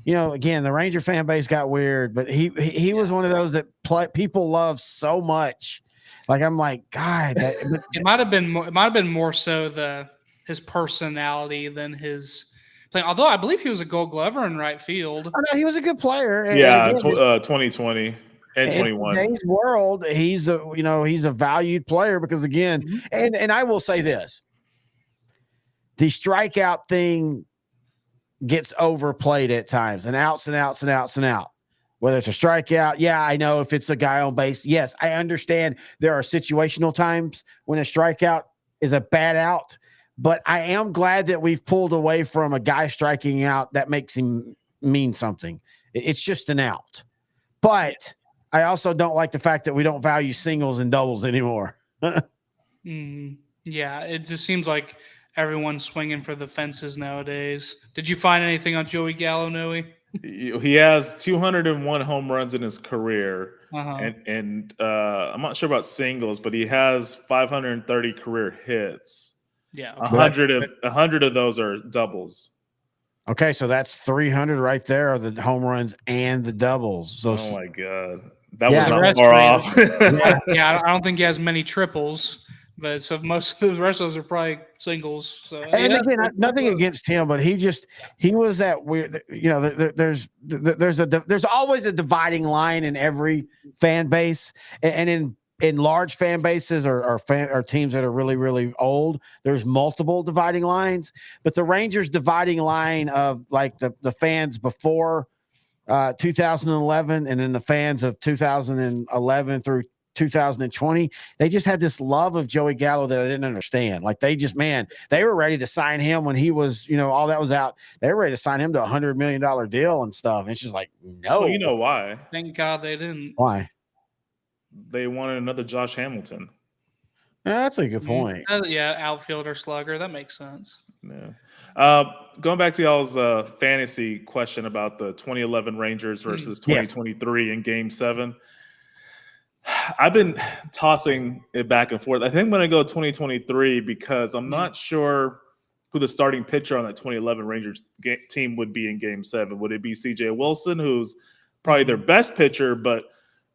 Again, the Ranger fan base got weird, but he was one of those that people love so much. Like I'm like, God, it might have been more so his personality than his playing. Although I believe he was a Gold Glover in right field. Oh, no, he was a good player. Yeah, 2020 and 21. In today's world, he's a valued player because again, and I will say this: the strikeout thing gets overplayed at times, and outs and outs and outs and out. Whether it's a strikeout, yeah, I know if it's a guy on base, yes, I understand there are situational times when a strikeout is a bad out, but I am glad that we've pulled away from a guy striking out that makes him mean something. It's just an out. But I also don't like the fact that we don't value singles and doubles anymore. Yeah, it just seems like everyone's swinging for the fences nowadays. Did you find anything on Joey Gallo, Noe? He has 201 home runs in his career, Uh-huh. and I'm not sure about singles, but he has 530 career hits. Yeah, 100 of those are doubles. Okay, so that's 300 right there are the home runs and the doubles. So, oh my God, that was not far off. yeah, I don't think he has many triples. But so most of the rest of those are probably singles. So and again, nothing against him, but he was that weird. There's always a dividing line in every fan base, and in large fan bases or teams that are really really old, there's multiple dividing lines. But the Rangers dividing line of like the fans before 2011, and then the fans of 2011 through 2020, they just had this love of Joey Gallo that I didn't understand. Like they were ready to sign him when he was, all that was out. They were ready to sign him to $100 million deal and stuff. And it's just like, no. Well, you know why? Thank God they didn't. Why? They wanted another Josh Hamilton. That's a good point. Yeah, outfielder slugger. That makes sense. Yeah. Going back to y'all's fantasy question about the 2011 Rangers versus 2023 in Game 7. I've been tossing it back and forth. I think I'm going to go 2023 because I'm not sure who the starting pitcher on that 2011 Rangers team would be in Game 7. Would it be C.J. Wilson, who's probably their best pitcher, but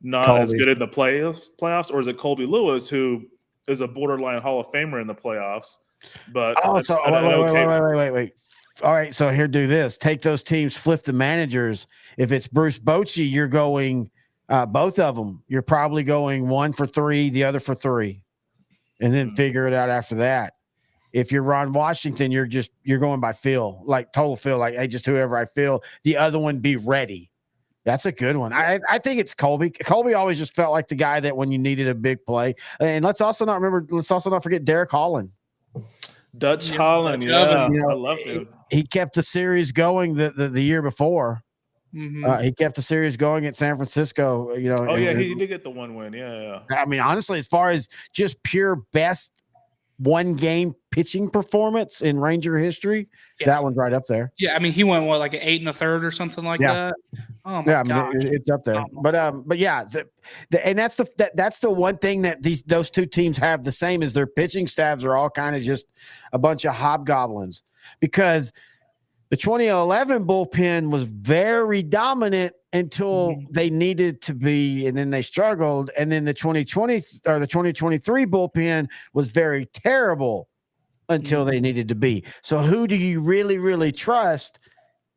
not as good in the playoffs? Or is it Colby Lewis, who is a borderline Hall of Famer in the playoffs? But wait. All right, so here, do this. Take those teams, flip the managers. If it's Bruce Bochy, you're going – both of them, you're probably going one for 3, the other for 3, and then figure it out after that. If you're Ron Washington, you're going by feel, like total feel, like hey, just whoever I feel. The other one, be ready. That's a good one. I think it's Colby. Colby always just felt like the guy that when you needed a big play. And let's also not forget Derek Holland. Dutch Holland, yeah, I loved him. He kept the series going the year before. He kept the series going at San Francisco, he did get the one win. Yeah. I mean, honestly, as far as just pure best one game pitching performance in Ranger history, that one's right up there. Yeah, I mean, he went like an 8 1/3 or something like that. Oh my God, I mean, it's up there. But yeah, and that's the one thing that those two teams have the same is their pitching staffs are all kind of just a bunch of hobgoblins because the 2011 bullpen was very dominant until they needed to be, and then they struggled. And then the 2020 or the 2023 bullpen was very terrible until they needed to be. So who do you really, really trust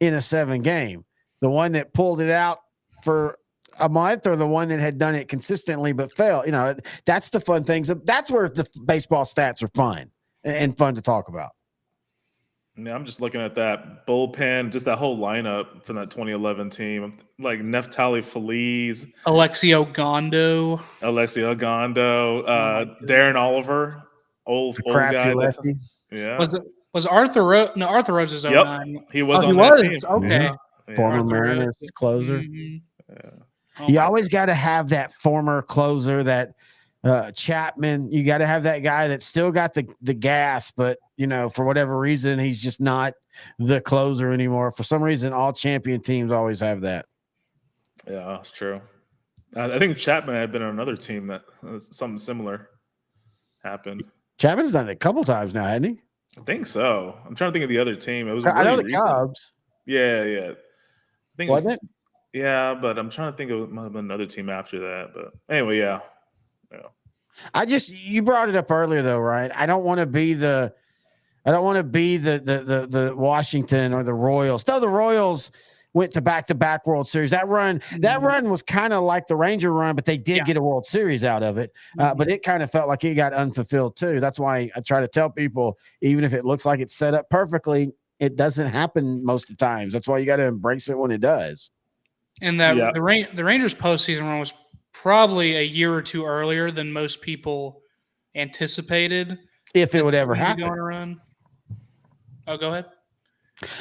in a 7 game? The one that pulled it out for a month or the one that had done it consistently but failed? That's the fun things. That's where the baseball stats are fun and fun to talk about. Yeah, I'm just looking at that bullpen, just that whole lineup from that 2011 team, like Neftali Feliz, Alexio Gondo, Darren Oliver, old guy. Yeah. Was Arthur Rose? No, Arthur Rose is 09. Yep, he was on that team. Okay. Yeah. Former Mariners closer. Mm-hmm. You always got to have that former closer that Chapman. You got to have that guy that's still got the gas, but for whatever reason, he's just not the closer anymore. For some reason, all champion teams always have that. Yeah, that's true. I think Chapman had been on another team that something similar happened. Chapman's done it a couple times now, hasn't he? I think so. I'm trying to think of the other team. It was I know the recent. Cubs. Yeah. I think Wasn't it? Yeah, but I'm trying to think of it might have been another team after that. But anyway, yeah. You brought it up earlier though, right? I don't want to be the Washington or the Royals. Though the Royals went to back-to-back World Series. That run was kind of like the Ranger run, but they did get a World Series out of it. But it kind of felt like it got unfulfilled too. That's why I try to tell people, even if it looks like it's set up perfectly, it doesn't happen most of the times. That's why you got to embrace it when it does. And the Rangers postseason run was probably a year or two earlier than most people anticipated. If it would ever happen. On a run. Oh, go ahead.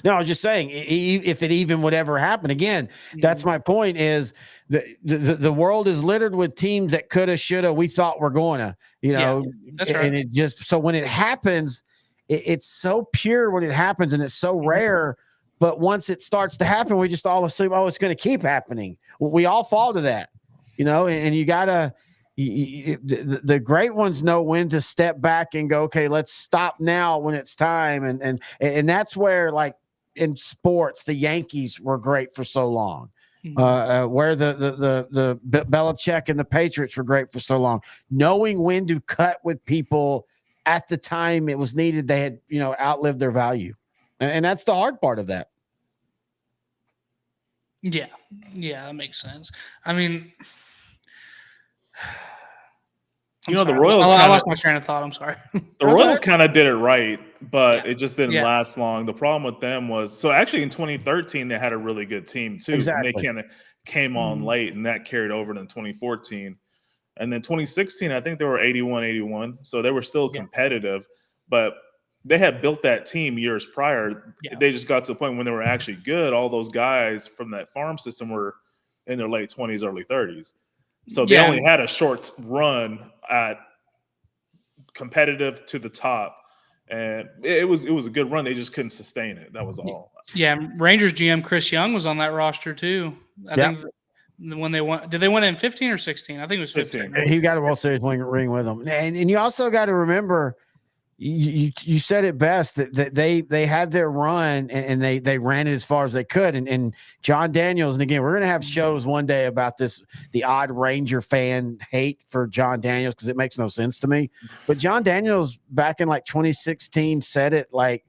No, I was just saying, if it even would ever happen again, that's my point. Is the world is littered with teams that coulda, shoulda, we thought were gonna, that's right. And it just so when it happens, it's so pure when it happens, and it's so rare. But once it starts to happen, we just all assume, it's going to keep happening. We all fall to that, and you gotta. The great ones know when to step back and go, okay, let's stop now when it's time. And that's where, like in sports, the Yankees were great for so long. Where the Belichick and the Patriots were great for so long. Knowing when to cut with people at the time it was needed, they had, outlived their value. And that's the hard part of that. Yeah, that makes sense. I mean, the Royals. I lost my train of thought. I'm sorry. The Royals kind of did it right, but it just didn't last long. The problem with them was actually in 2013 they had a really good team too. Exactly. And they kind of came on late, and that carried over to 2014. And then 2016, I think they were 81-81, so they were still competitive, but they had built that team years prior. Yeah. They just got to the point when they were actually good. All those guys from that farm system were in their late 20s, early 30s. So they only had a short run at competitive to the top, and it was a good run. They just couldn't sustain it. That was all. Yeah, Rangers GM Chris Young was on that roster too. I think when they won, did they win it in 15 or 16? I think it was 15. He got a World Series ring with them, and you also got to remember. You said it best that they had their run and they ran it as far as they could. And John Daniels, and again, we're going to have shows one day about this, the odd Ranger fan hate for John Daniels, because it makes no sense to me. But John Daniels back in like 2016 said it like,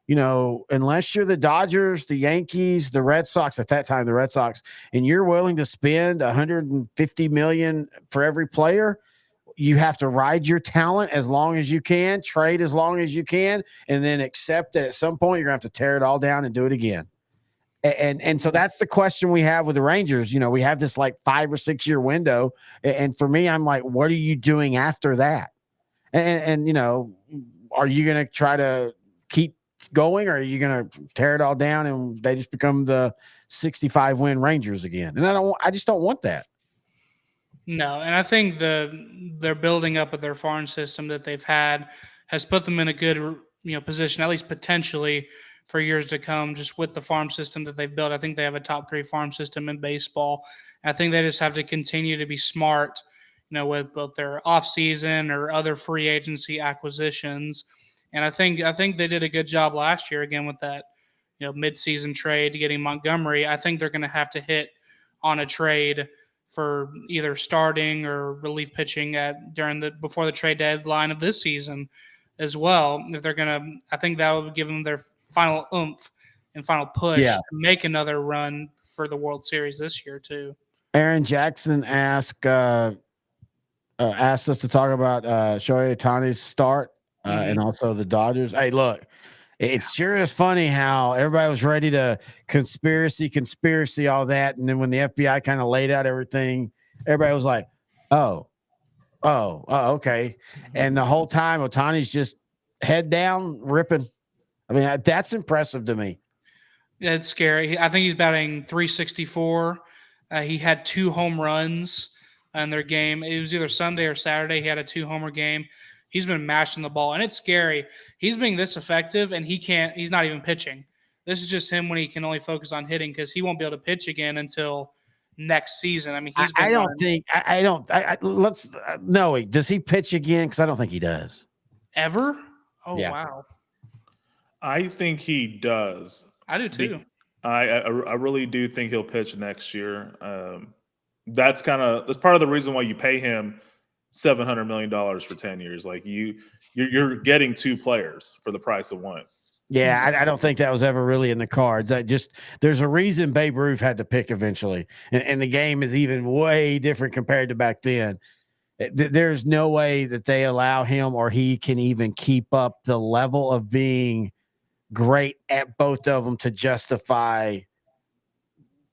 unless you're the Dodgers, the Yankees, the Red Sox, at that time, the Red Sox, and you're willing to spend $150 million for every player, you have to ride your talent as long as you can, trade as long as you can, and then accept that at some point you're going to have to tear it all down and do it again. And so that's the question we have with the Rangers. We have this like 5 or 6 year window. And for me, I'm like, what are you doing after that? And are you going to try to keep going, or are you going to tear it all down and they just become the 65 win Rangers again? And I just don't want that. No, and I think their building up of their farm system that they've had has put them in a good position, at least potentially, for years to come. Just with the farm system that they've built, I think they have a top 3 farm system in baseball. And I think they just have to continue to be smart, with both their offseason or other free agency acquisitions. And I think they did a good job last year again with that midseason trade, getting Montgomery. I think they're going to have to hit on a trade for either starting or relief pitching before the trade deadline of this season as well. If they're going to, I think that would give them their final oomph and final push to make another run for the World Series this year too. Aaron Jackson asked us to talk about Shohei Ohtani's start and also the Dodgers. Hey, look, it sure is funny how everybody was ready to conspiracy, all that. And then when the FBI kind of laid out everything, everybody was like, oh, okay. And the whole time Ohtani's just head down, ripping. I mean, that's impressive to me. Yeah, it's scary. I think he's batting .364. He had 2 home runs in their game. It was either Sunday or Saturday. He had a 2-homer game. He's been mashing the ball, and it's scary. He's being this effective, and he's not even pitching. This is just him when he can only focus on hitting because he won't be able to pitch again until next season. I mean, he's been no, does he pitch again? Because I don't think he does. Ever? Oh, Yeah. wow. I think he does. I do too. I really do think he'll pitch next year. That's part of the reason why you pay him $700 million for 10 years. Like you're getting 2 players for the price of one. Yeah, I don't think that was ever really in the cards. There's a reason Babe Ruth had to pick eventually, and the game is even way different compared to back then. There's no way that they allow him or he can even keep up the level of being great at both of them to justify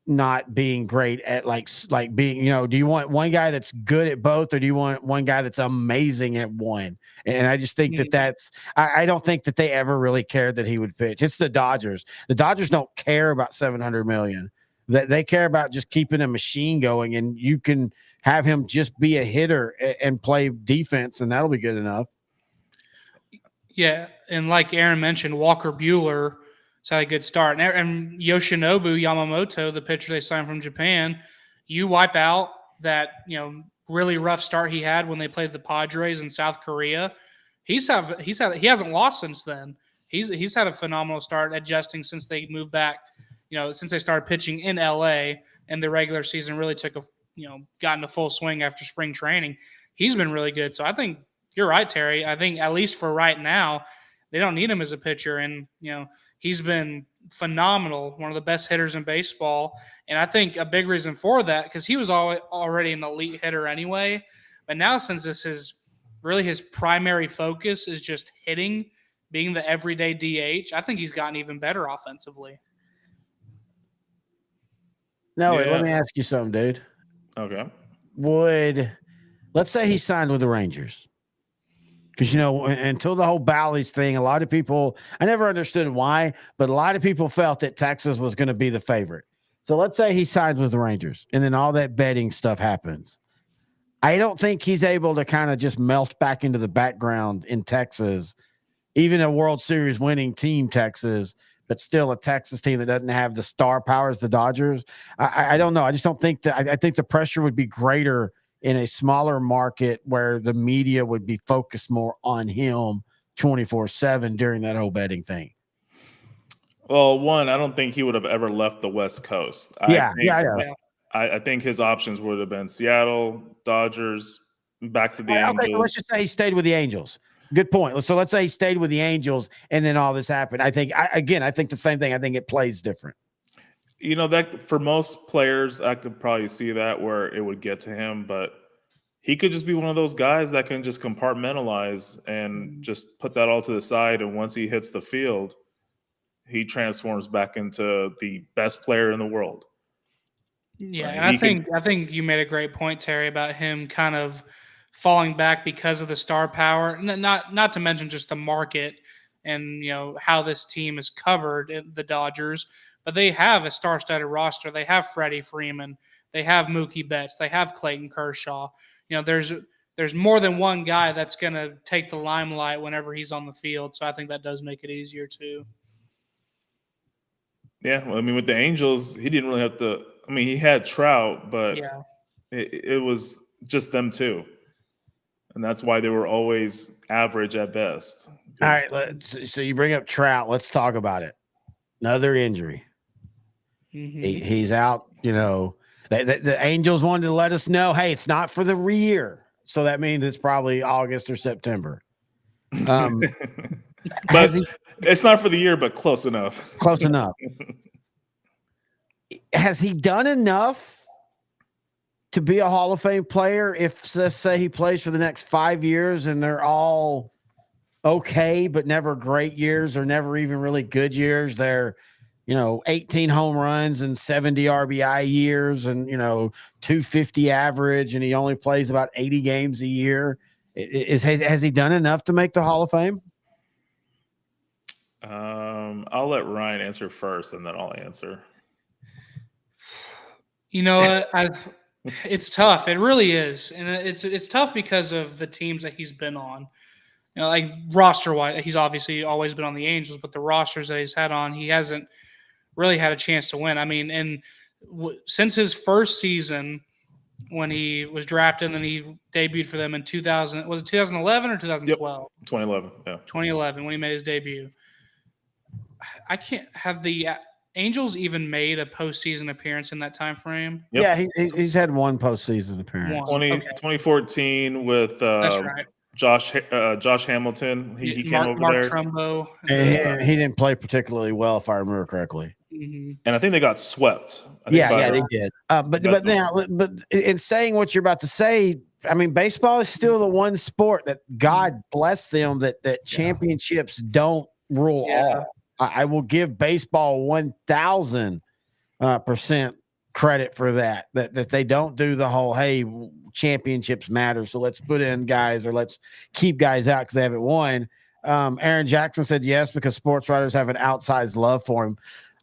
not being great at like being, do you want one guy that's good at both, or do you want one guy that's amazing at one? And I just think I don't think that they ever really cared that he would pitch. It's the Dodgers. The Dodgers don't care about 700 million. They care about just keeping a machine going, and you can have him just be a hitter and play defense, and that'll be good enough. Yeah, and like Aaron mentioned, Walker Buehler has had a good start. And Yoshinobu Yamamoto, the pitcher they signed from Japan, you wipe out that really rough start he had when they played the Padres in South Korea. He hasn't lost since then. He's had a phenomenal start adjusting since they moved back. Since they started pitching in LA and the regular season really got into full swing after spring training. He's been really good. So I think you're right, Terry. I think at least for right now, they don't need him as a pitcher. And, he's been phenomenal, one of the best hitters in baseball. And I think a big reason for that, because he was already an elite hitter anyway. But now since this is really his primary focus is just hitting, being the everyday DH, I think he's gotten even better offensively. No, let me ask you something, dude. Okay. Let's say he signed with the Rangers. Because, until the whole Bally's thing, a lot of people, I never understood why, but a lot of people felt that Texas was going to be the favorite. So let's say he signs with the Rangers, and then all that betting stuff happens. I don't think he's able to kind of just melt back into the background in Texas, even a World Series winning team, Texas, but still a Texas team that doesn't have the star power as the Dodgers. I don't know. I just don't think that. I think the pressure would be greater in a smaller market where the media would be focused more on him 24/7 during that whole betting thing. Well, one, I don't think he would have ever left the West Coast. I think his options would have been Seattle, Dodgers, back to the Angels. Okay, let's just say he stayed with the Angels. Good point. So let's say he stayed with the Angels and then all this happened. I think the same thing. I think it plays different. That for most players, I could probably see that where it would get to him, but he could just be one of those guys that can just compartmentalize and just put that all to the side. And once he hits the field, he transforms back into the best player in the world. Yeah, and I think you made a great point, Terry, about him kind of falling back because of the star power. Not to mention just the market and how this team is covered in the Dodgers. But they have a star-studded roster. They have Freddie Freeman. They have Mookie Betts. They have Clayton Kershaw. There's more than one guy that's going to take the limelight whenever he's on the field. So I think that does make it easier too. Yeah, well, I mean, with the Angels, he didn't really have to. I mean, he had Trout, but it was just them two, and that's why they were always average at best. All right, so you bring up Trout. Let's talk about it. Another injury. Mm-hmm. He's out. The Angels wanted to let us know, hey, it's not for the year. So that means it's probably August or September. But it's not for the year, but close enough. Close enough. Has he done enough to be a Hall of Fame player if, let's say, he plays for the next 5 years and they're all okay, but never great years or never even really good years? They're 18 home runs and 70 RBI years and, 250 average, and he only plays about 80 games a year. Has he done enough to make the Hall of Fame? I'll let Ryan answer first, and then I'll answer. You know what? It's tough. It really is, and it's tough because of the teams that he's been on. You know, like roster wise, he's obviously always been on the Angels, but the rosters that he's had on, he hasn't really had a chance to win. I mean, and since his first season when he was drafted and then he debuted for them in 2000, was it 2011 or 2012? Yep. 2011. Yeah. 2011 when he made his debut. I can't have the Angels even made a postseason appearance in that time frame. Yep. Yeah, he's had one postseason appearance. 2014 with That's right. Josh Hamilton. He came over Mark there. Trumbo. And he didn't play particularly well, if I remember correctly. Mm-hmm. And I think they got swept. They did. But in saying what you're about to say, I mean, baseball is still the one sport that God bless them that championships don't rule all. I will give baseball 1,000% credit for that they don't do the whole, hey, championships matter, so let's put in guys or let's keep guys out because they haven't won. Aaron Jackson said yes because sports writers have an outsized love for him.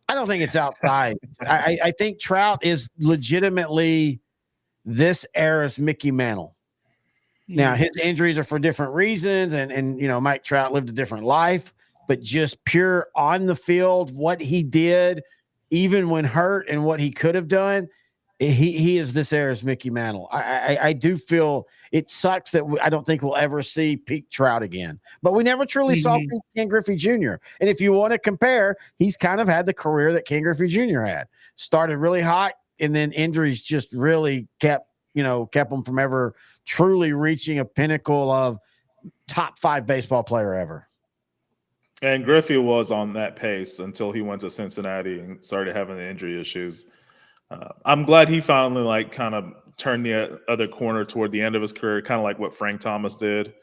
I don't think it's outside. I think Trout is legitimately this era's Mickey Mantle. Now, his injuries are for different reasons, and Mike Trout lived a different life, but just pure on the field, what he did, even when hurt, and what he could have done, he is this era's Mickey Mantle. I do feel it sucks that I don't think we'll ever see peak Trout again, but we never truly saw peak Ken Griffey Jr. And if you want to compare, he's kind of had the career that Ken Griffey Jr. had. Started really hot, and then injuries just really kept him from ever truly reaching a pinnacle of top 5 baseball player ever. And Griffey was on that pace until he went to Cincinnati and started having the injury issues. I'm glad he finally kind of turned the other corner toward the end of his career, kind of like what Frank Thomas did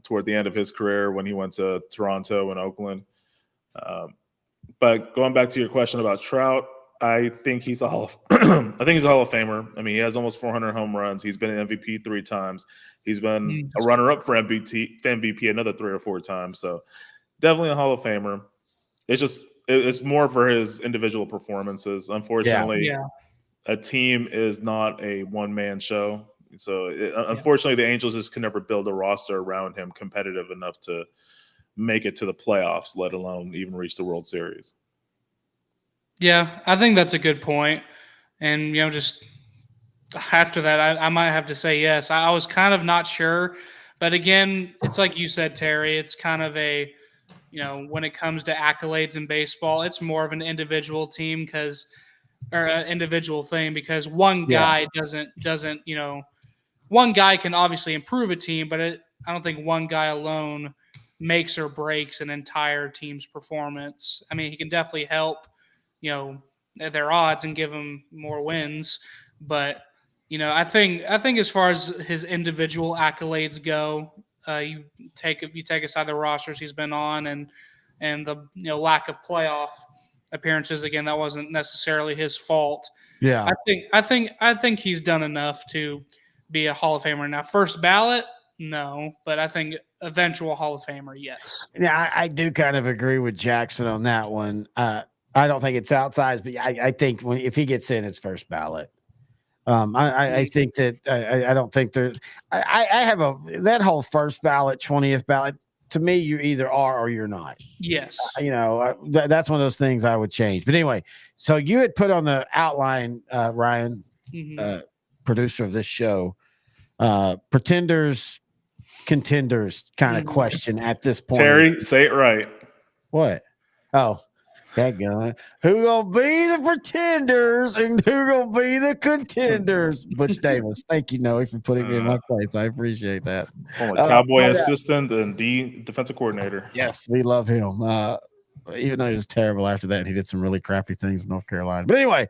toward the end of his career when he went to Toronto and Oakland. But going back to your question about Trout, I think he's a Hall of Famer. I mean, he has almost 400 home runs. He's been an MVP 3 times. He's been a runner-up for MVP another 3 or 4 times. So definitely a Hall of Famer. It's more for his individual performances. Unfortunately, a team is not a one-man show. So unfortunately, the Angels just can never build a roster around him competitive enough to make it to the playoffs, let alone even reach the World Series. Yeah, I think that's a good point. And, just after that, I might have to say yes. I was kind of not sure. But again, it's like you said, Terry, it's kind of a, when it comes to accolades in baseball, it's more of an individual team or an individual thing because one guy doesn't, one guy can obviously improve a team, but I don't think one guy alone makes or breaks an entire team's performance. I mean, he can definitely help, their odds and give them more wins. But, I think as far as his individual accolades go, you take aside the rosters he's been on and the lack of playoff appearances. Again, that wasn't necessarily his fault. Yeah, I think he's done enough to be a Hall of Famer. Now, first ballot, no, but I think eventual Hall of Famer, yes. Yeah, I do kind of agree with Jackson on that one. I don't think it's outsized, but I think if he gets in, it's first ballot. I think that I don't think there's. I have that whole first ballot, 20th ballot. To me, you either are or you're not. Yes. That's one of those things I would change. But anyway, so you had put on the outline, Ryan, producer of this show, pretenders, contenders kind of question at this point. Terry, say it right. What? Oh. That gun. Who gonna be the pretenders and who gonna be the contenders? Butch Davis. Thank you, Noe, for putting me in my place. I appreciate that. Cowboy assistant and defensive coordinator. Yes, we love him. Even though he was terrible after that, he did some really crappy things in North Carolina. But anyway,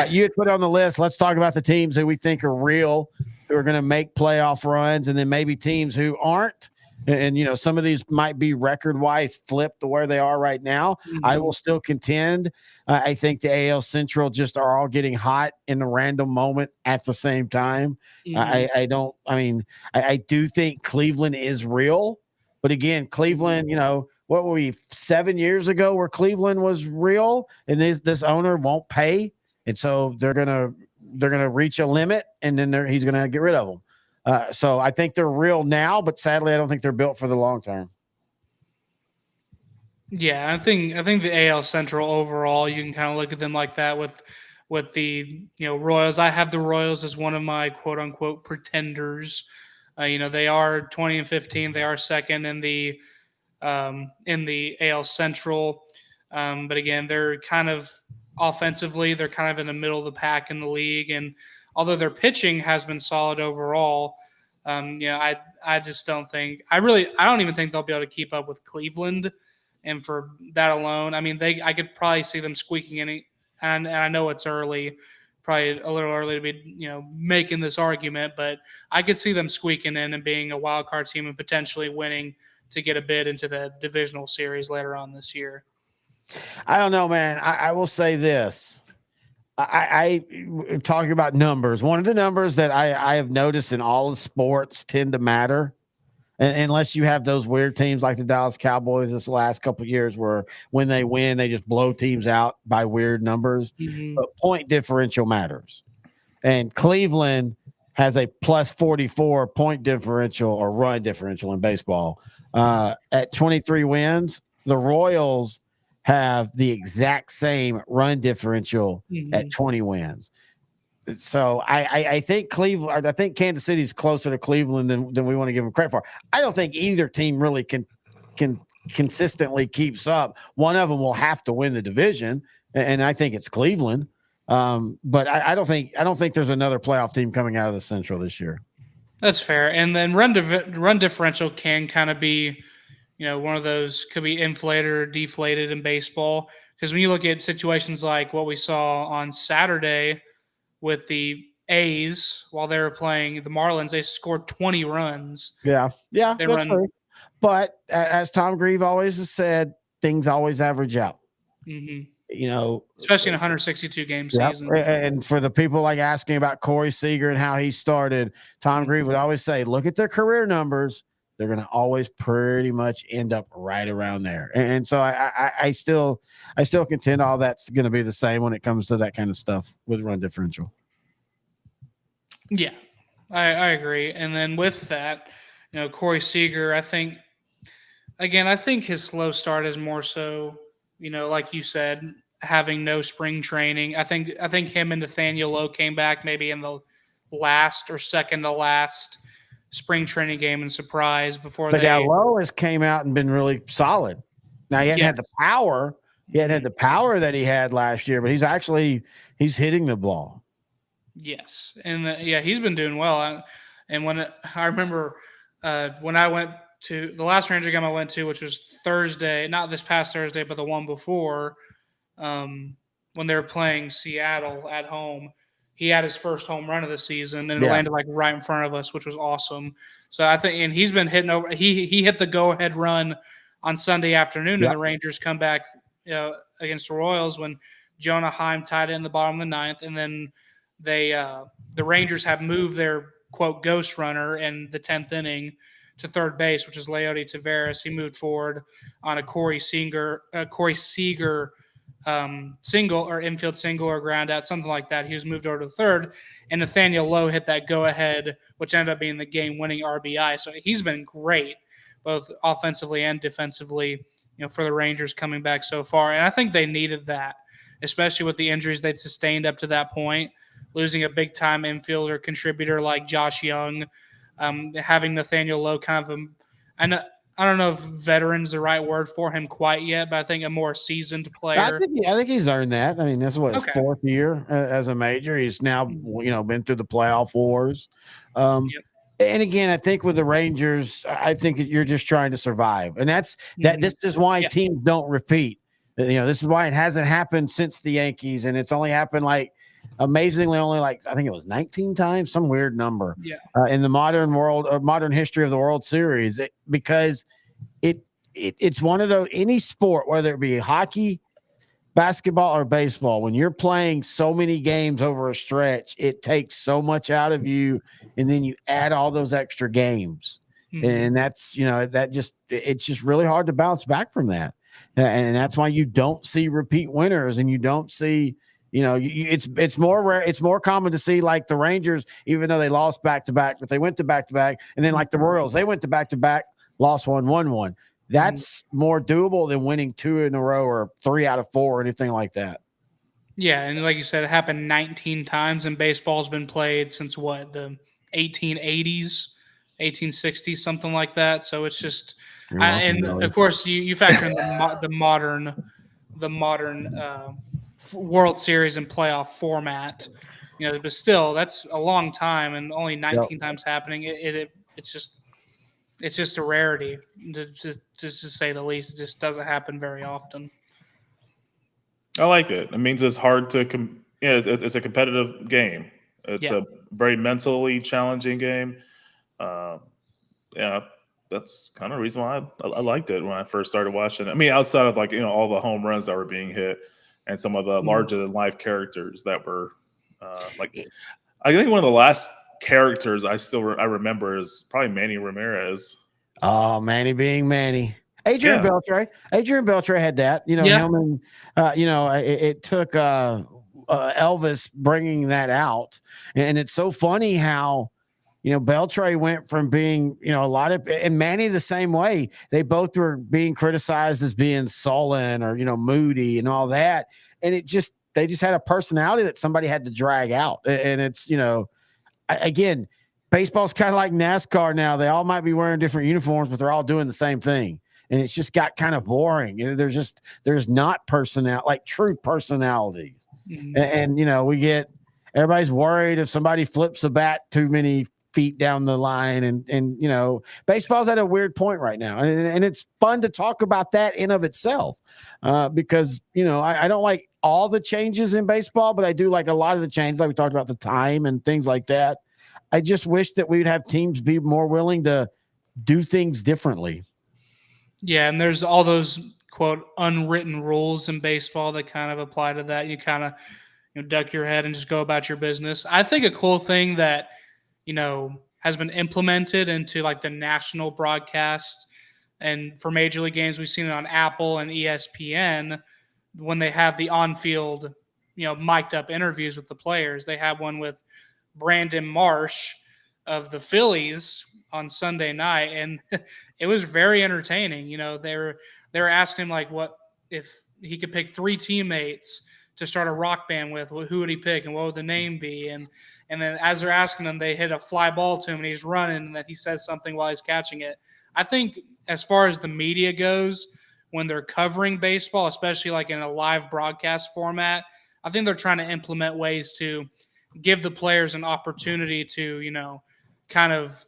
you had put on the list. Let's talk about the teams who we think are real, who are going to make playoff runs, and then maybe teams who aren't. And some of these might be record-wise flipped to where they are right now. I will still contend. I think the AL Central just are all getting hot in a random moment at the same time. I do think Cleveland is real. But again, Cleveland, what were we, 7 years ago where Cleveland was real? And this owner won't pay. And so they're going to they're going to reach a limit, and then he's going to get rid of them. So I think they're real now, but sadly, I don't think they're built for the long term. Yeah, I think the AL Central overall, you can kind of look at them like that with the Royals. I have the Royals as one of my quote unquote pretenders. They are 20-15. They are second in the AL Central, but again, they're kind of offensively, they're kind of in the middle of the pack in the league. And although their pitching has been solid overall, I just don't think I don't even think they'll be able to keep up with Cleveland. And for that alone, I mean, I could probably see them squeaking in. And I know it's early, probably a little early to be, making this argument, but I could see them squeaking in and being a wild card team and potentially winning to get a bid into the divisional series later on this year. I don't know, man. I will say this. I talking about numbers. One of the numbers that I have noticed in all of sports tend to matter. Unless you have those weird teams like the Dallas Cowboys this last couple of years where when they win, they just blow teams out by weird numbers. Mm-hmm. But point differential matters. And Cleveland has a plus 44 point differential or run differential in baseball. At 23 wins, the Royals have the exact same run differential at 20 wins. So I think Kansas City is closer to Cleveland than we want to give them credit for. I don't think either team really can consistently keeps up. One of them will have to win the division, and I think it's Cleveland. But I don't think there's another playoff team coming out of the Central this year. That's fair. And then run differential can kind of be, one of those could be inflated or deflated in baseball. Because when you look at situations like what we saw on Saturday with the A's while they were playing the Marlins, they scored 20 runs. Yeah, that's true. But as Tom Grieve always has said, things always average out. Mm-hmm. Especially in a 162 game season. And for the people like asking about Corey Seager and how he started, Tom Grieve would always say, look at their career numbers. They're going to always pretty much end up right around there. And so I still contend all that's going to be the same when it comes to that kind of stuff with run differential. Yeah, I agree. And then with that, Corey Seager, I think his slow start is more so, like you said, having no spring training. I think him and Nathaniel Lowe came back maybe in the last or second to last spring training game and surprise before Lowe has came out and been really solid. Now he hadn't had the power. He hadn't had the power that he had last year, but he's hitting the ball. Yes. And he's been doing well. And when I remember when I went to the last Ranger game I went to, which was Thursday, not this past Thursday, but the one before, when they were playing Seattle at home, he had his first home run of the season and it landed like right in front of us, which was awesome. So I think, and he's been hitting over, he hit the go ahead run on Sunday afternoon and the Rangers come back against the Royals when Jonah Heim tied it in the bottom of the ninth. And then the Rangers have moved their quote ghost runner in the 10th inning to third base, which is Leody Taveras. He moved forward on a Corey Seager single or infield single or ground out, something like that. He was moved over to third, and Nathaniel Lowe hit that go ahead, which ended up being the game winning RBI. So he's been great, both offensively and defensively, for the Rangers coming back so far. And I think they needed that, especially with the injuries they'd sustained up to that point, losing a big time infielder contributor like Josh Young, having Nathaniel Lowe kind of I don't know if veteran's the right word for him quite yet, but I think a more seasoned player. I think he's earned that. I mean, this is his fourth year as a major. He's now, been through the playoff wars. And again, I think with the Rangers, I think you're just trying to survive. And this is why teams don't repeat. This is why it hasn't happened since the Yankees. And it's only happened amazingly only I think it was 19 times, some weird number in the modern history of the World Series, because it's one of those, any sport, whether it be hockey, basketball, or baseball, when you're playing so many games over a stretch, it takes so much out of you, and then you add all those extra games, and that's it's just really hard to bounce back from that, and that's why you don't see repeat winners, and you don't see It's more rare. It's more common to see like the Rangers, even though they lost back to back, but they went to back to back, and then like the Royals, they went to back to back, lost 1-1. That's more doable than winning 2 in a row or 3 out of 4 or anything like that. Yeah, and like you said, it happened 19 times, and baseball's been played since what, the 1880s, 1860s, something like that. So it's just, and of course you factor in the modern World Series and playoff format, but still that's a long time, and only 19 times happening. It's just a rarity, to say the least. It just doesn't happen very often. I like it. It means it's hard to it's a competitive game. It's a very mentally challenging game. Yeah, that's kind of the reason why I liked it when I first started watching it. I mean, outside of like all the home runs that were being hit and some of the larger than life characters that were like, I think one of the last characters I remember is probably Manny Ramirez. Oh, Manny being Manny. Adrian Beltre had that. Him and it took Elvis bringing that out, and it's so funny how Beltre went from being a lot of, and Manny the same way. They both were being criticized as being sullen or moody and all that, and they just had a personality that somebody had to drag out, and it's again, baseball's kind of like NASCAR now. They all might be wearing different uniforms, but they're all doing the same thing. And it's just got kind of boring. There's not true personalities. And everybody's worried if somebody flips a bat too many feet down the line. And baseball's at a weird point right now. And it's fun to talk about that in of itself because, I don't like all the changes in baseball, but I do like a lot of the changes. Like we talked about the time and things like that. I just wish that we'd have teams be more willing to do things differently. Yeah, and there's all those, quote, unwritten rules in baseball that kind of apply to that. You kind of duck your head and just go about your business. I think a cool thing that, has been implemented into like the national broadcast and for Major League games, we've seen it on Apple and ESPN when they have the on-field, mic'd up interviews with the players. They have one with Brandon Marsh of the Phillies on Sunday night, and it was very entertaining. They were asking him like, what if he could pick 3 teammates to start a rock band with? Who would he pick, and what would the name be? And then as they're asking him, they hit a fly ball to him, and he's running, and then he says something while he's catching it. I think as far as the media goes, when they're covering baseball, especially like in a live broadcast format, I think they're trying to implement ways to give the players an opportunity to, kind of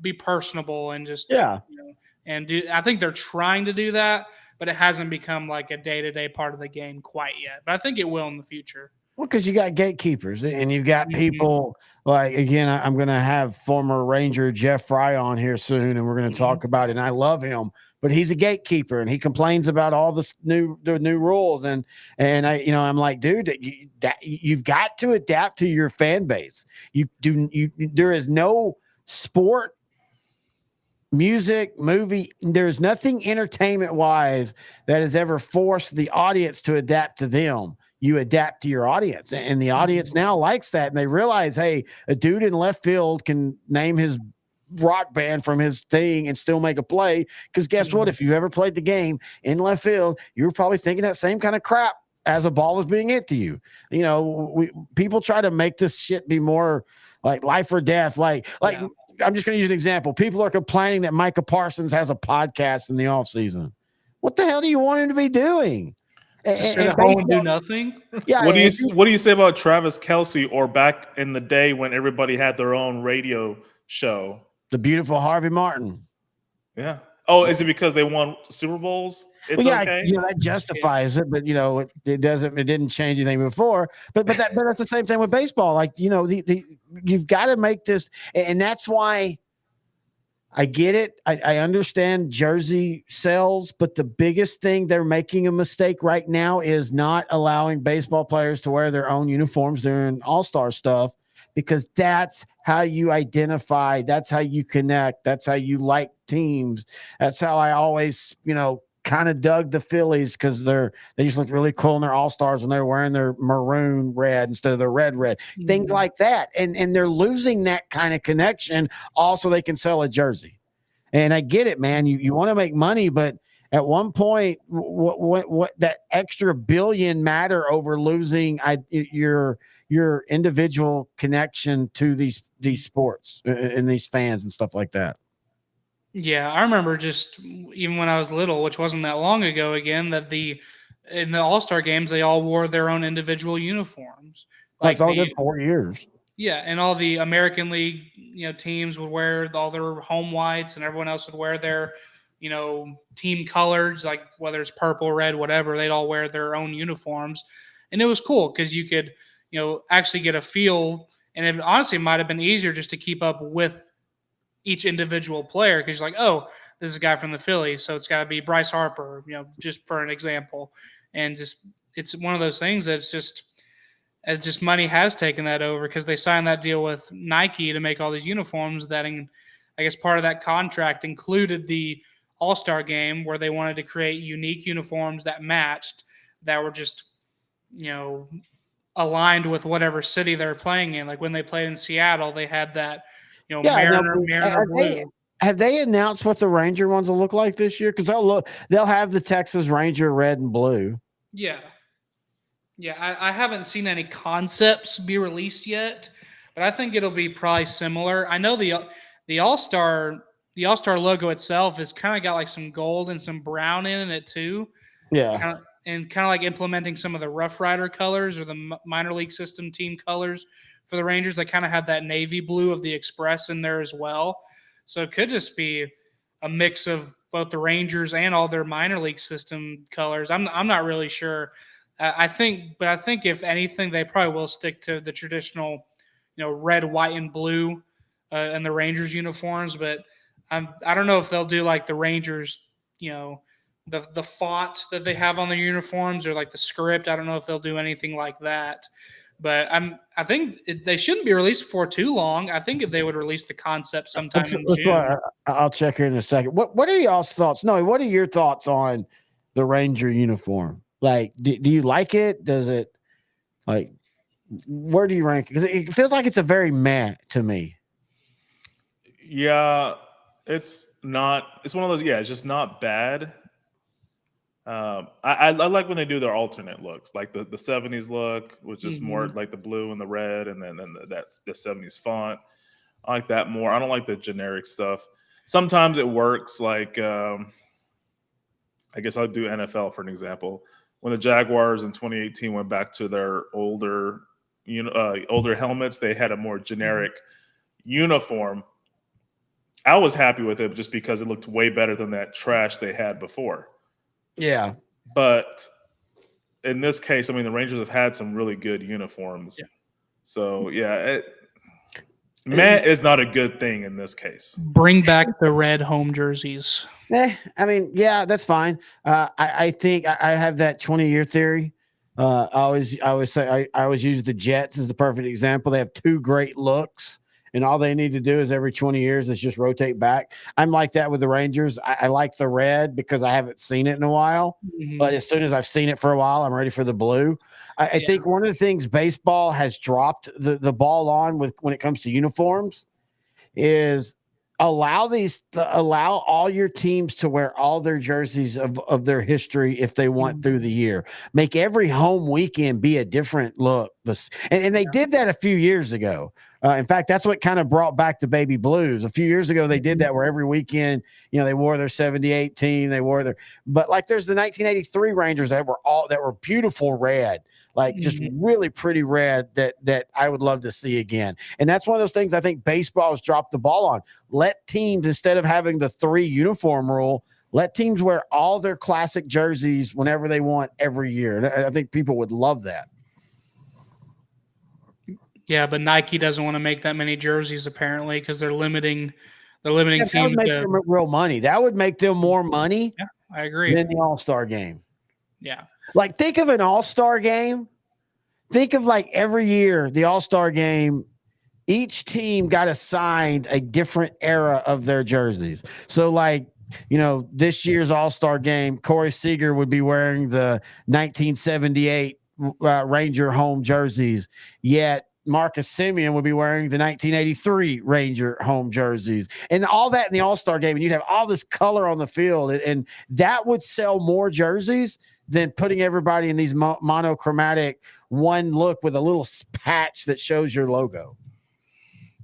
be personable and just, and do. I think they're trying to do that, but it hasn't become like a day-to-day part of the game quite yet. But I think it will in the future. Well, because you got gatekeepers and you've got people like, again, I'm going to have former Ranger Jeff Fry on here soon, and we're going to talk about it. And I love him, but he's a gatekeeper and he complains about all the new rules. And I'm like, dude, you've got to adapt to your fan base. There is no sport, music, movie. There's nothing entertainment wise that has ever forced the audience to adapt to them. You adapt to your audience, and the audience now likes that. And they realize, hey, a dude in left field can name his rock band from his thing and still make a play. Because guess what? If you've ever played the game in left field, you're probably thinking that same kind of crap as a ball is being hit to you. People try to make this shit be more like life or death. I'm just going to use an example. People are complaining that Micah Parsons has a podcast in the off season. What the hell do you want him to be doing? Just sit at home and do nothing. Yeah. What do you say about Travis Kelce, or back in the day when everybody had their own radio show? The beautiful Harvey Martin. Yeah. Oh, is it because they won Super Bowls? It's okay. That justifies it, but it doesn't. It didn't change anything before. But that's the same thing with baseball. Like you've got to make this, and that's why. I get it. I understand jersey sells, but the biggest thing they're making a mistake right now is not allowing baseball players to wear their own uniforms during all-star stuff, because that's how you identify. That's how you connect. That's how you like teams. That's how I always, kind of dug the Phillies because they just looked really cool in their all-stars when they were wearing their maroon red instead of their red, things like that. And they're losing that kind of connection. Also, they can sell a jersey. And I get it, man. You want to make money, but at one point, what that extra billion matter over losing your individual connection to these sports and these fans and stuff like that. Yeah, I remember just even when I was little, which wasn't that long ago again, that in the All-Star games, they all wore their own individual uniforms. Like all good 4 years. Yeah, and all the American League, teams would wear all their home whites and everyone else would wear their, team colors, like whether it's purple, red, whatever, they'd all wear their own uniforms. And it was cool because you could, actually get a feel, and it honestly might have been easier just to keep up with each individual player because you're like, oh, this is a guy from the Phillies, so it's got to be Bryce Harper, just for an example. And just it's one of those things that's just money has taken that over because they signed that deal with Nike to make all these uniforms that, I guess, part of that contract included the All-Star game where they wanted to create unique uniforms that matched, that were just, aligned with whatever city they're playing in. Like when they played in Seattle, they had that, Mariner blue. Have they announced what the Ranger ones will look like this year? Because they'll have the Texas Ranger red and blue. Yeah. I haven't seen any concepts be released yet, but I think it'll be probably similar. I know the All-Star logo itself is kind of got like some gold and some brown in it too. Yeah. Kind of like implementing some of the Rough Rider colors or the minor league system team colors for the Rangers. They kind of have that navy blue of the Express in there as well. So it could just be a mix of both the Rangers and all their minor league system colors. I'm not really sure. I think if anything, they probably will stick to the traditional, red, white, and blue and the Rangers uniforms. But I don't know if they'll do like the Rangers, the font that they have on their uniforms or like the script. I don't know if they'll do anything like that. But I think they shouldn't be released for too long. I think if they would release the concept sometime in June. I'll check here in a second. What are y'all's thoughts? No, what are your thoughts on the Ranger uniform? Like, do you like it? Does it, like, where do you rank it? Because it feels like it's a very meh to me. Yeah, it's not. It's one of those. Yeah, it's just not bad. I like when they do their alternate looks, like the 70s look, which is more like the blue and the red, and then the 70s font. I like that more. I don't like the generic stuff. Sometimes it works. Like, I guess I'll do NFL for an example. When the Jaguars in 2018 went back to their older helmets, they had a more generic uniform. I was happy with it just because it looked way better than that trash they had before. Yeah. But in this case, I mean, the Rangers have had some really good uniforms. Yeah. So, yeah, Matt is not a good thing in this case. Bring back the red home jerseys. I mean, yeah, that's fine. I think I have that 20-year theory. I always use the Jets as the perfect example. They have two great looks, and all they need to do is every 20 years is just rotate back. I'm like that with the Rangers. I like the red because I haven't seen it in a while. But as soon as I've seen it for a while, I'm ready for the blue. I think one of the things baseball has dropped the ball on when it comes to uniforms is allow all your teams to wear all their jerseys of their history if they want through the year. Make every home weekend be a different look. And they did that a few years ago. In fact, that's what kind of brought back the baby blues. A few years ago, they did that where every weekend, they wore their 78 team. But like there's the 1983 Rangers that were beautiful red, like just really pretty red that I would love to see again. And that's one of those things I think baseball has dropped the ball on. Let teams, instead of having the 3 uniform rule, let teams wear all their classic jerseys whenever they want every year. And I think people would love that. Yeah, but Nike doesn't want to make that many jerseys apparently because they're limiting teams. That would make them real money. That would make them more money. Yeah, I agree. Than the All-Star game. Yeah. Like think of an All-Star game. Think of like every year the All-Star game, each team got assigned a different era of their jerseys. So like this year's All-Star game, Corey Seager would be wearing the 1978 Ranger home jerseys, yet Marcus Semien would be wearing the 1983 Ranger home jerseys, and all that in the All-Star game. And you'd have all this color on the field, and that would sell more jerseys than putting everybody in these monochromatic one look with a little patch that shows your logo.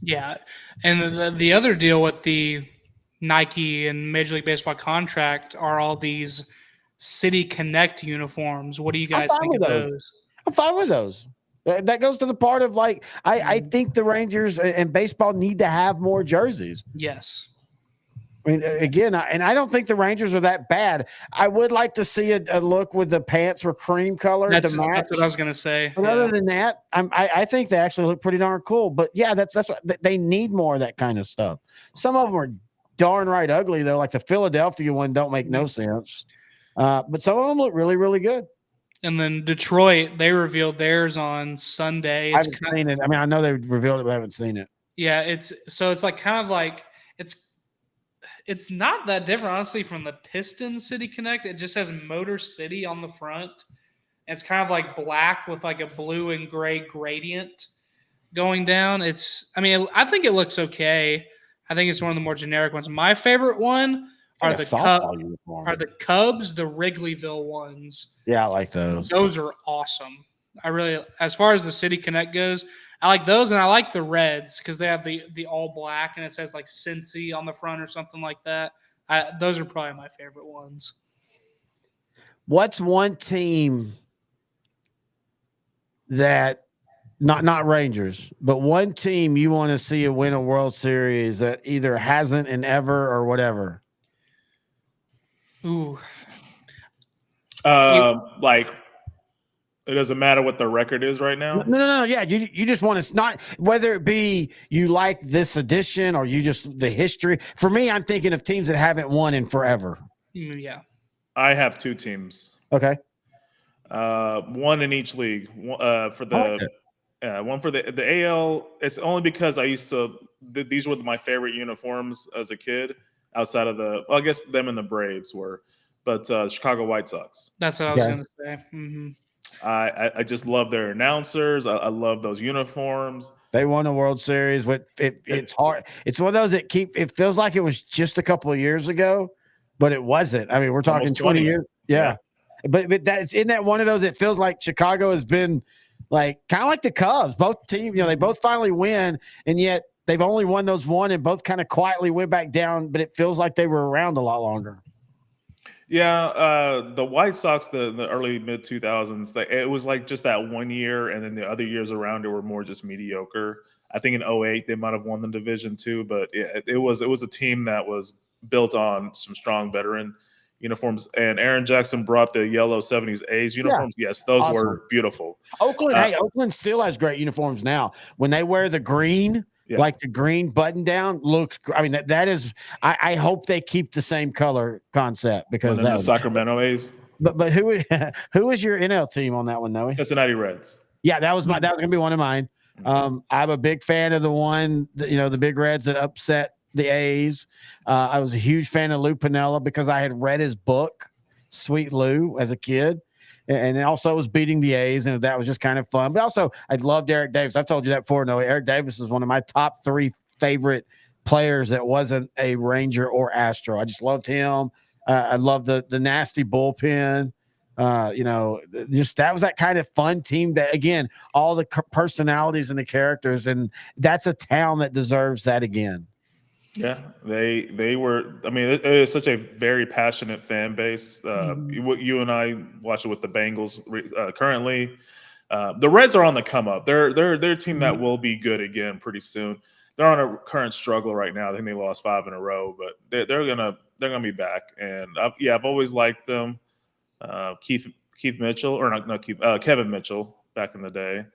Yeah. And the other deal with the Nike and Major League Baseball contract are all these City Connect uniforms. What do you guys think of those? I'm fine with those. That goes to the part of I think the Rangers and baseball need to have more jerseys. Yes. I mean, again, I don't think the Rangers are that bad. I would like to see a look with the pants were cream color. That's what I was going to say. But other than that, I think they actually look pretty darn cool. But yeah, that's what they need more of that kind of stuff. Some of them are darn right ugly though, like the Philadelphia one don't make no sense. But some of them look really, really good. And then Detroit, they revealed theirs on Sunday. I haven't seen it. I mean, I know they revealed it, but I haven't seen it. Yeah, it's it's not that different, honestly, from the Pistons City Connect. It just has Motor City on the front. It's kind of like black with like a blue and gray gradient going down. I think it looks okay. I think it's one of the more generic ones. My favorite one are the Cubs, the Wrigleyville ones. Yeah, I like those. Those are awesome. As far as the City Connect goes, I like those, and I like the Reds because they have the all black and it says like Cincy on the front or something like that. Those are probably my favorite ones. What's one team that not Rangers, but one team you want to see win a World Series that either hasn't and ever or whatever? Ooh. It doesn't matter what the record is right now. No. Yeah, you just want to not whether it be you like this edition or you just the history. For me, I'm thinking of teams that haven't won in forever. Yeah, I have two teams. Okay, one in each league. One for the AL. It's only because I used to. These were my favorite uniforms as a kid. Outside of I guess them and the Braves were, but Chicago White Sox. That's what I was going to say. Mm-hmm. I just love their announcers. I love those uniforms. They won a World Series. It's hard. It's one of those that it feels like it was just a couple of years ago, but it wasn't. I mean, we're talking 20 years. Yeah. But isn't that one of those that feels like Chicago has been like kind of like the Cubs. Both teams, they both finally win, and yet they've only won those one and both kind of quietly went back down, but it feels like they were around a lot longer. Yeah, the White Sox, the early mid 2000s, it was like just that 1 year, and then the other years around it were more just mediocre. I think in 2008 they might have won the division too, but it was a team that was built on some strong veteran uniforms. And Aaron Jackson brought the yellow 70s A's uniforms. Yeah. Yes, those were beautiful. Oakland still has great uniforms now. When they wear the green. Yeah. Like the green button down looks. I mean, that is. I hope they keep the same color concept because the Sacramento A's. But who is your NL team on that one, Noe? Cincinnati Reds. Yeah, that was gonna be one of mine. I'm a big fan of the Big Reds that upset the A's. I was a huge fan of Lou Piniella because I had read his book, Sweet Lou, as a kid. And also was beating the A's, and that was just kind of fun. But also, I loved Eric Davis. I've told you that before. No, Eric Davis is one of my top 3 favorite players that wasn't a Ranger or Astro. I just loved him. I love the nasty bullpen. Just that was that kind of fun team that, again, all the personalities and the characters, and that's a town that deserves that again. Yeah, they were. I mean, it is such a very passionate fan base. You and I watch it with the Bengals currently. The Reds are on the come up. They're a team that will be good again pretty soon. They're on a current struggle right now. I think they lost 5 in a row, but they're gonna be back. And I've always liked them. Keith Mitchell, or not Keith, Kevin Mitchell back in the day.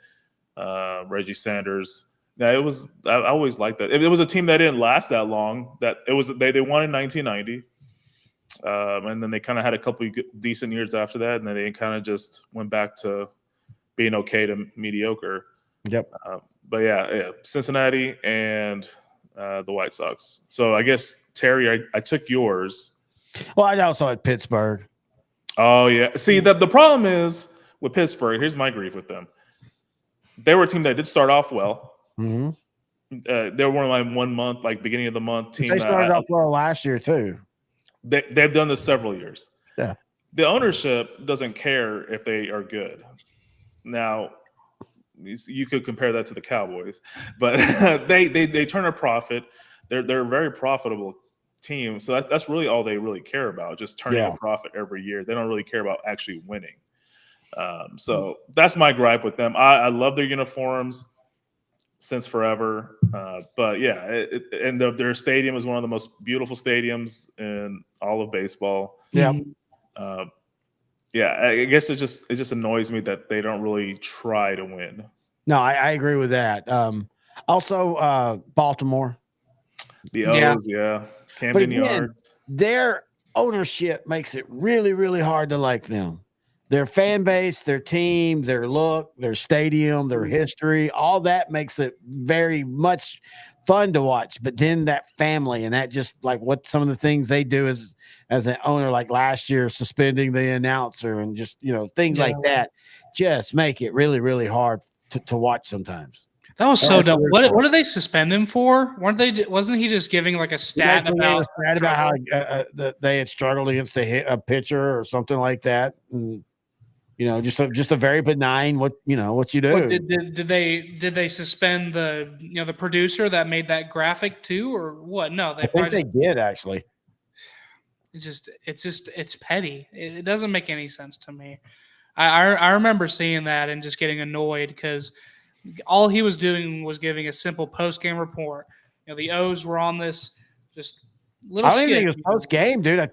Reggie Sanders. Yeah, I always liked that. It was a team that didn't last that long. That it was they won in 1990, and then they kind of had a couple of decent years after that, and then they kind of just went back to being okay to mediocre. Yep. But yeah, Cincinnati and the White Sox. So I guess Terry, I took yours. Well, I also had Pittsburgh. Oh yeah. See, the problem is with Pittsburgh. Here's my grief with them. They were a team that did start off well. Mm-hmm. They were one of my 1 month, like beginning of the month team. They started off well last year too. They've done this several years. Yeah. The ownership doesn't care if they are good. Now, you could compare that to the Cowboys, but they turn a profit. They're a very profitable team. So that's really all they really care about, just turning a profit every year. They don't really care about actually winning. So that's my gripe with them. I love their uniforms since forever. But yeah, and their stadium is one of the most beautiful stadiums in all of baseball. Yeah. Yeah, I guess it just annoys me that they don't really try to win. No, I agree with that. Also, Baltimore. The O's, Camden Yards. Their ownership makes it really, really hard to like them. Their fan base, their team, their look, their stadium, their history, all that makes it very much fun to watch. But then that family and that just like what some of the things they do as an owner, like last year, suspending the announcer and just, things like that just make it really, really hard to watch sometimes. That was so dumb. What did they suspend him for? Wasn't he just giving like a stat about how they had struggled against a pitcher or something like that? And, just a very benign what you do. Did they suspend the producer that made that graphic too, or what? No, I think they did actually. It's petty. It doesn't make any sense to me. I remember seeing that and just getting annoyed because all he was doing was giving a simple post-game report. The O's were on this just little. I don't even think it was post-game, dude. I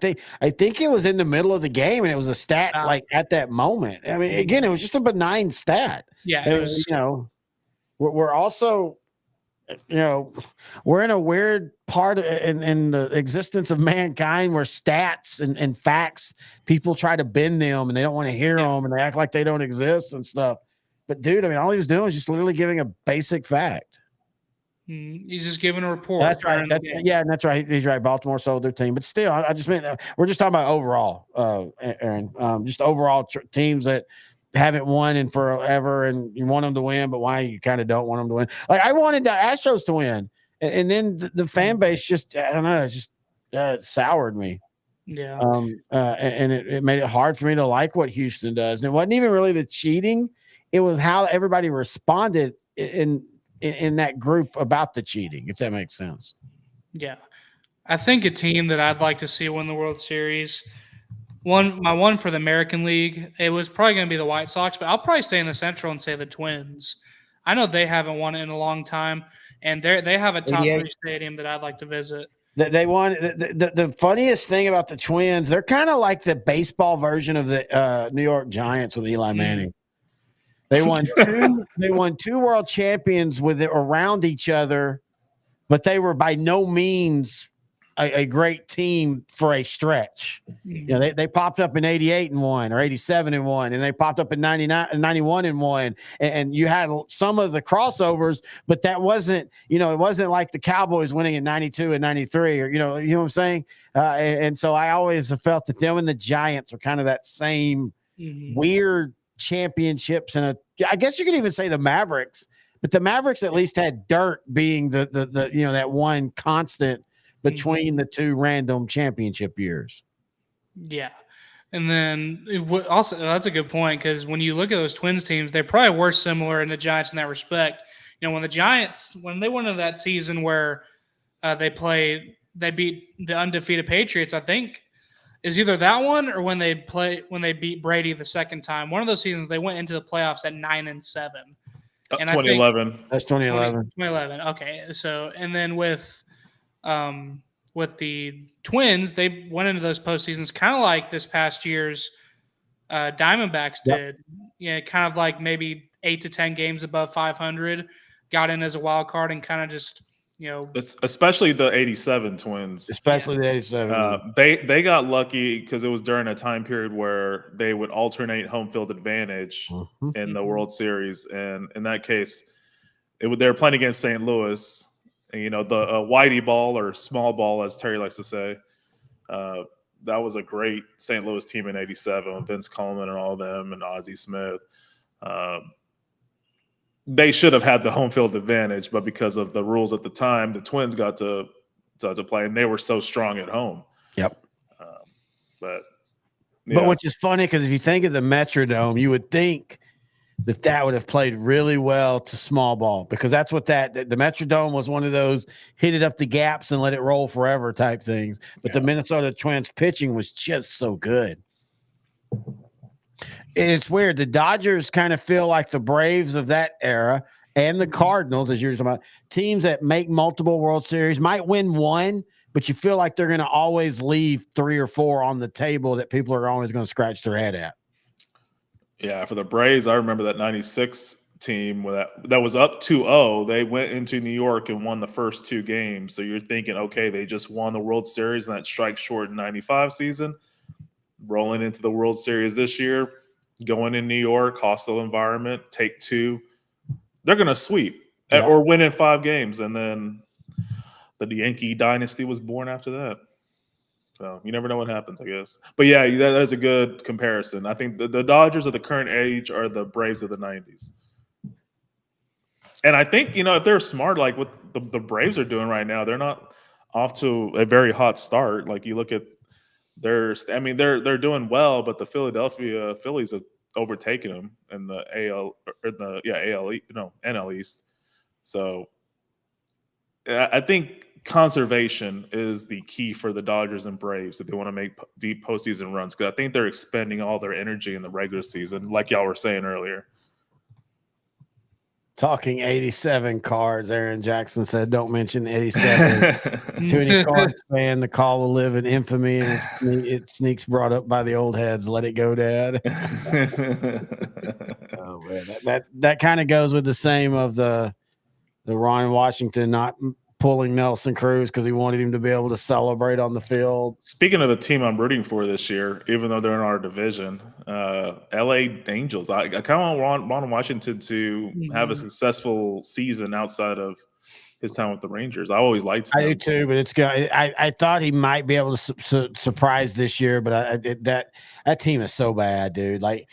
think it was in the middle of the game, and it was a stat like at that moment. I mean, again, it was just a benign stat. Yeah, it was. We're also, we're in a weird part in the existence of mankind where stats and facts, people try to bend them, and they don't want to hear them, and they act like they don't exist and stuff. But dude, I mean, all he was doing was just literally giving a basic fact. He's just giving a report. That's right. That's right. He's right. Baltimore sold their team, but still, I just meant we're just talking about overall, Aaron. Just overall teams that haven't won in forever, and you want them to win, but why you kind of don't want them to win? Like I wanted the Astros to win, and then the fan base just I don't know, it soured me. Yeah. And it made it hard for me to like what Houston does. And it wasn't even really the cheating. It was how everybody responded in that group about the cheating, if that makes sense. Yeah. I think a team that I'd like to see win the World Series, my one for the American League, it was probably going to be the White Sox, but I'll probably stay in the Central and say the Twins. I know they haven't won it in a long time, and they have a top 3 stadium that I'd like to visit. They won. The funniest thing about the Twins, they're kind of like the baseball version of the New York Giants with Eli Manning. They won two world champions with it around each other, but they were by no means a great team for a stretch. They popped up in 88 and won, or 87 and won, and they popped up in 99 and 91 and won. And you had some of the crossovers, but that wasn't, it wasn't like the Cowboys winning in 92 and 93, or you know what I'm saying? And so I always have felt that them and the Giants are kind of that same weird championships, and I guess you could even say the Mavericks, but the Mavericks at least had dirt being the that one constant between the two random championship years. Yeah. And then also that's a good point, because when you look at those Twins teams, they probably were similar in the Giants in that respect. When the Giants, when they went into that season where they beat the undefeated Patriots, I think is either that one or when they beat Brady the second time. One of those seasons they went into the playoffs at 9-7. And 2011. That's 2011. 2011. Okay. So, and then with the Twins, they went into those postseasons kind of like this past year's Diamondbacks did. Kind of like maybe 8 to 10 games above 500, got in as a wild card and kind of just, especially the 87 Twins. Especially the 87. They got lucky because it was during a time period where they would alternate home field advantage in the World Series. And in that case, they were playing against St. Louis. And, the whitey ball, or small ball, as Terry likes to say, that was a great St. Louis team in '87 with Vince Coleman and all of them and Ozzie Smith. They should have had the home field advantage, but because of the rules at the time, the Twins got to play, and they were so strong at home. Yep. But which is funny because if you think of the Metrodome, you would think that would have played really well to small ball, because that's what the Metrodome was, one of those hit it up the gaps and let it roll forever type things. But the Minnesota Twins pitching was just so good. And it's weird. The Dodgers kind of feel like the Braves of that era, and the Cardinals, as you're talking about, teams that make multiple World Series, might win one, but you feel like they're going to always leave 3 or 4 on the table that people are always going to scratch their head at. Yeah, for the Braves, I remember that '96 team that was up 2-0. They went into New York and won the first 2 games. So you're thinking, okay, they just won the World Series in that strike short '95 season, rolling into the World Series this year, going in New York, hostile environment, take 2. They're going to sweep or win in 5 games. And then the Yankee dynasty was born after that. So you never know what happens, I guess. But yeah, that is a good comparison. I think the Dodgers of the current age are the Braves of the '90s. And I think, if they're smart, like what the Braves are doing right now, they're not off to a very hot start. Like you look at they're doing well, but the Philadelphia Phillies have overtaken them in the NL East. So I think conservation is the key for the Dodgers and Braves if they want to make deep postseason runs, because I think they're expending all their energy in the regular season, like y'all were saying earlier. Talking 87 cards, Aaron Jackson said, don't mention 87. Too many cards, man. The call will live in infamy, and it sneaks brought up by the old heads. Let it go, Dad. Oh, man. That kind of goes with the same of the Ron Washington not pulling Nelson Cruz because he wanted him to be able to celebrate on the field. Speaking of a team I'm rooting for this year, even though they're in our division, LA Angels. I kind of want Ron Washington to have a successful season outside of his time with the Rangers. I always liked him. I do too, but it's good. I thought he might be able to surprise this year, but that team is so bad, dude. Like,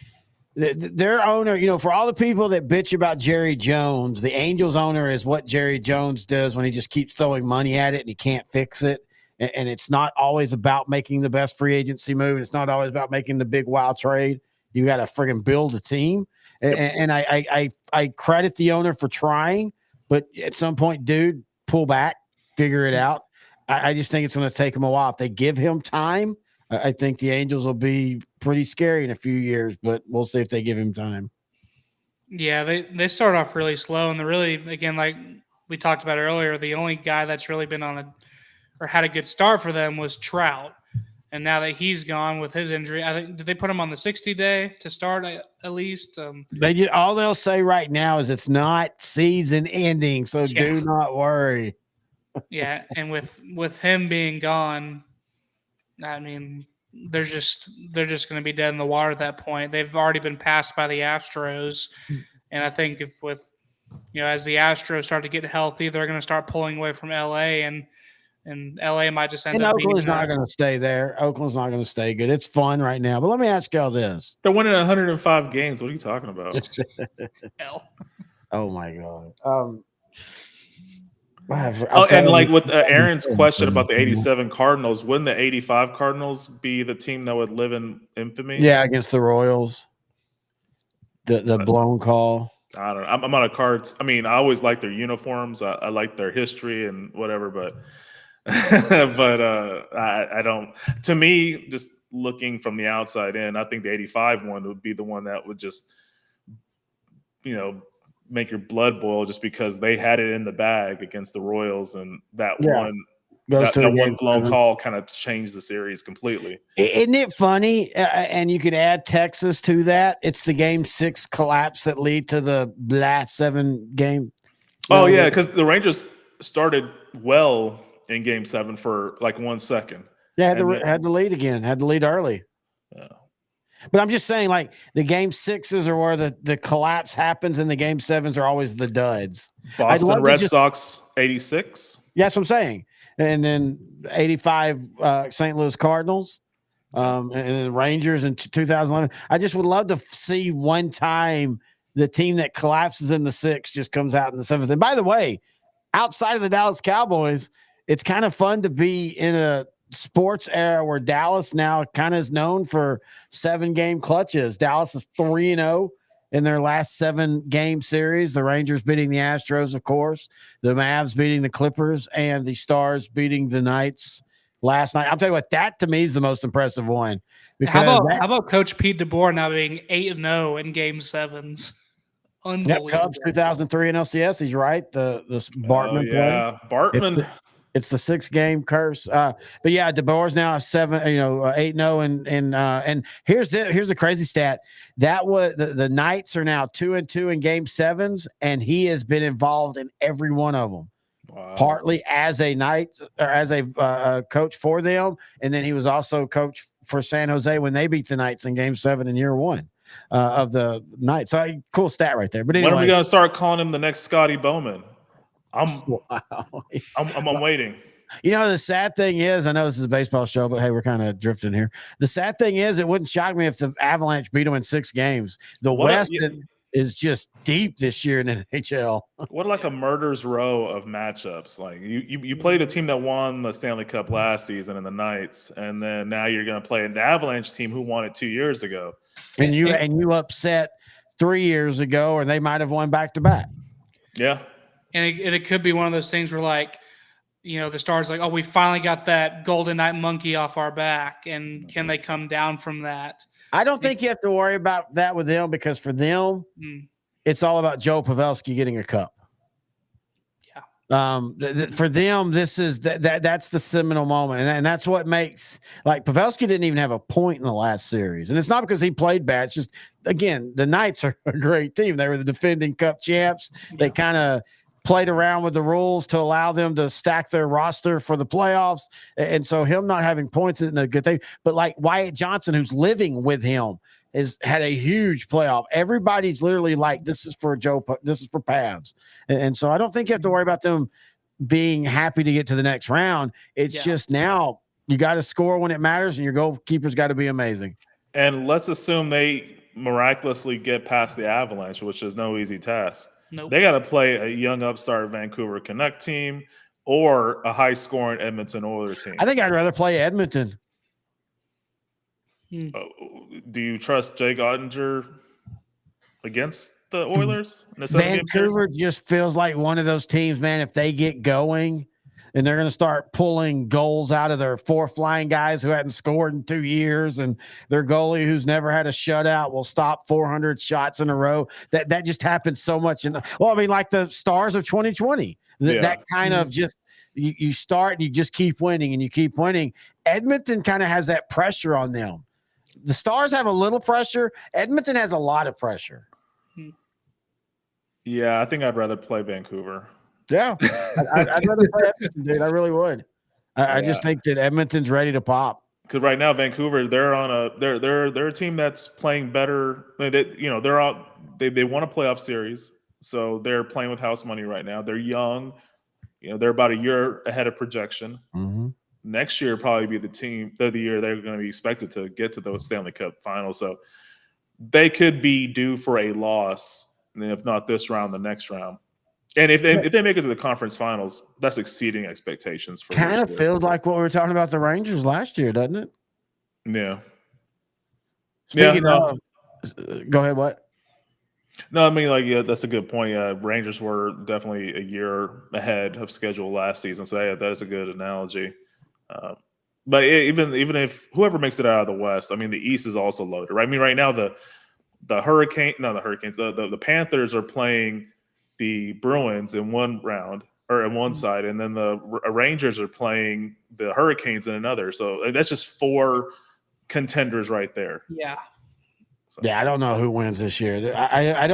their owner, for all the people that bitch about Jerry Jones, the Angels owner is what Jerry Jones does when he just keeps throwing money at it and he can't fix it. And it's not always about making the best free agency move. It's not always about making the big wild trade. You got to friggin' build a team. And I credit the owner for trying, but at some point, dude, pull back, figure it out. I just think it's going to take him a while. If they give him time, I think the Angels will be pretty scary in a few years, but we'll see if they give him time. Yeah, they start off really slow, and they're really, again, like we talked about earlier, the only guy that's really been had a good start for them was Trout. And now that he's gone with his injury, I think, did they put him on the 60-day to start at least? All they'll say right now is it's not season ending, so do not worry. Yeah, and with him being gone, I mean, they're just going to be dead in the water at that point. They've already been passed by the Astros, and I think as the Astros start to get healthy, they're going to start pulling away from LA, and LA might just end up. Oakland's not going to stay there. Oakland's not going to stay good. It's fun right now, but let me ask y'all this: they're winning 105 games. What are you talking about? Oh my God. And like with Aaron's question about the 87 Cardinals, wouldn't the 85 Cardinals be the team that would live in infamy? Yeah, against the Royals. The blown call. I don't know. I'm on a cards. I mean, I always like their uniforms. I like their history and whatever, but I don't. To me, just looking from the outside in, I think the 85 one would be the one that would just, make your blood boil, just because they had it in the bag against the Royals, and that one blown call kind of changed the series completely. Isn't it funny? And you could add Texas to that. It's the Game 6 collapse that lead to the last 7 game. Oh yeah, because the Rangers started well in Game 7 for like 1 second. Yeah, had the lead again. Had the lead early. Yeah. But I'm just saying, like, the Game 6s are where the collapse happens, and the Game 7s are always the duds. Boston Red Sox 86. Yeah, that's what I'm saying. And then 85 St. Louis Cardinals. and then Rangers in 2011. I just would love to see one time the team that collapses in the 6th just comes out in the 7th. And by the way, outside of the Dallas Cowboys, it's kind of fun to be in a sports era where Dallas now kind of is known for 7-game clutches. Dallas is 3-0 in their last 7-game series. The Rangers beating the Astros, of course, the Mavs beating the Clippers, and the Stars beating the Knights last night. I'll tell you what, that to me is the most impressive one. How about Coach Pete DeBoer now being 8-0 in Game 7s? Unbelievable. Yep, Cubs 2003 in LCS. He's right. The Bartman play. Bartman. It's the 6-game curse. But yeah, DeBoer's now 8-0 and here's the crazy stat. That was the Knights are now 2-2 in Game 7s, and he has been involved in every one of them. Wow. Partly as a Knight or as a coach for them, and then he was also coach for San Jose when they beat the Knights in Game 7 in year 1 of the Knights. So cool stat right there. But anyway, when are we gonna start calling him the next Scotty Bowman? I'm waiting. You know, the sad thing is, I know this is a baseball show, but hey, we're kind of drifting here. The sad thing is, it wouldn't shock me if the Avalanche beat them in 6 games. The West is just deep this year in the NHL. What like a murder's row of matchups? Like you play the team that won the Stanley Cup last season in the Knights, and then now you're going to play the Avalanche team who won it 2 years ago. And you upset 3 years ago, or they might have won back-to-back. Yeah. And it could be one of those things where, like, you know, the Stars like, oh, we finally got that Golden Knight monkey off our back, and can they come down from that? I don't think you have to worry about that with them, because for them, it's all about Joe Pavelski getting a cup. Yeah. For them, this is that's the seminal moment, and that's what makes, like, Pavelski didn't even have a point in the last series, and it's not because he played bad. It's just, again, the Knights are a great team. They were the defending Cup champs. They kind of played around with the rules to allow them to stack their roster for the playoffs. And so him not having points isn't a good thing. But like Wyatt Johnson, who's living with him, has had a huge playoff. Everybody's literally like, this is for Joe, this is for Pavs. And so I don't think you have to worry about them being happy to get to the next round. It's just now you got to score when it matters, and your goalkeeper's got to be amazing. And let's assume they miraculously get past the Avalanche, which is no easy task. Nope. They got to play a young upstart Vancouver Canuck team or a high-scoring Edmonton Oilers team. I think I'd rather play Edmonton. Do you trust Jake Ottinger against the Oilers? Vancouver just feels like one of those teams, man, if they get going and they're going to start pulling goals out of their 4 flying guys who hadn't scored in 2 years, and their goalie who's never had a shutout will stop 400 shots in a row. That just happens so much. Like the Stars of 2020, that kind of just, you start and you just keep winning and you keep winning. Edmonton kind of has that pressure on them. The Stars have a little pressure. Edmonton has a lot of pressure. Yeah, I think I'd rather play Vancouver. Yeah, I'd rather play Edmonton, dude. I really would. I just think that Edmonton's ready to pop. Because right now, Vancouver, they're a team that's playing better. They won a playoff series, so they're playing with house money right now. They're young. They're about a year ahead of projection. Mm-hmm. Next year probably be the year they're going to be expected to get to those Stanley Cup finals. So they could be due for a loss, and if not this round, the next round. And if they make it to the conference finals, that's exceeding expectations. Kind of feels like what we were talking about the Rangers last year, doesn't it? Yeah. Speaking of, go ahead. What? No, I mean, that's a good point. Rangers were definitely a year ahead of schedule last season, so that is a good analogy. But even if whoever makes it out of the West, I mean, the East is also loaded, right? I mean, right now the Panthers are playing the Bruins in one round or in one side, and then the Rangers are playing the Hurricanes in another. So that's just 4 contenders right there. Yeah. So. Yeah, I don't know who wins this year. I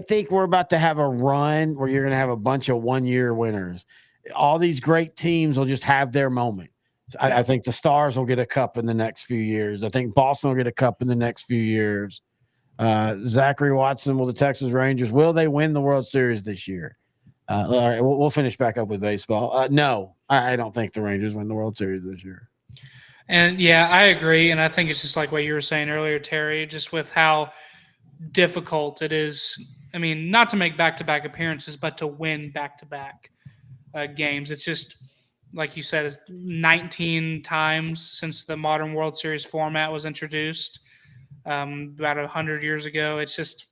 think we're about to have a run where you're going to have a bunch of 1-year winners. All these great teams will just have their moment. I think the Stars will get a cup in the next few years. I think Boston will get a cup in the next few years. Zachary Watson, will the Texas Rangers, will they win the World Series this year? All right, we'll finish back up with baseball. No, I don't think the Rangers win the World Series this year. And yeah, I agree. And I think it's just like what you were saying earlier, Terry, just with how difficult it is. I mean, not to make back-to-back appearances, but to win back-to-back games. It's just, like you said, it's 19 times since the modern World Series format was introduced about 100 years ago. It's just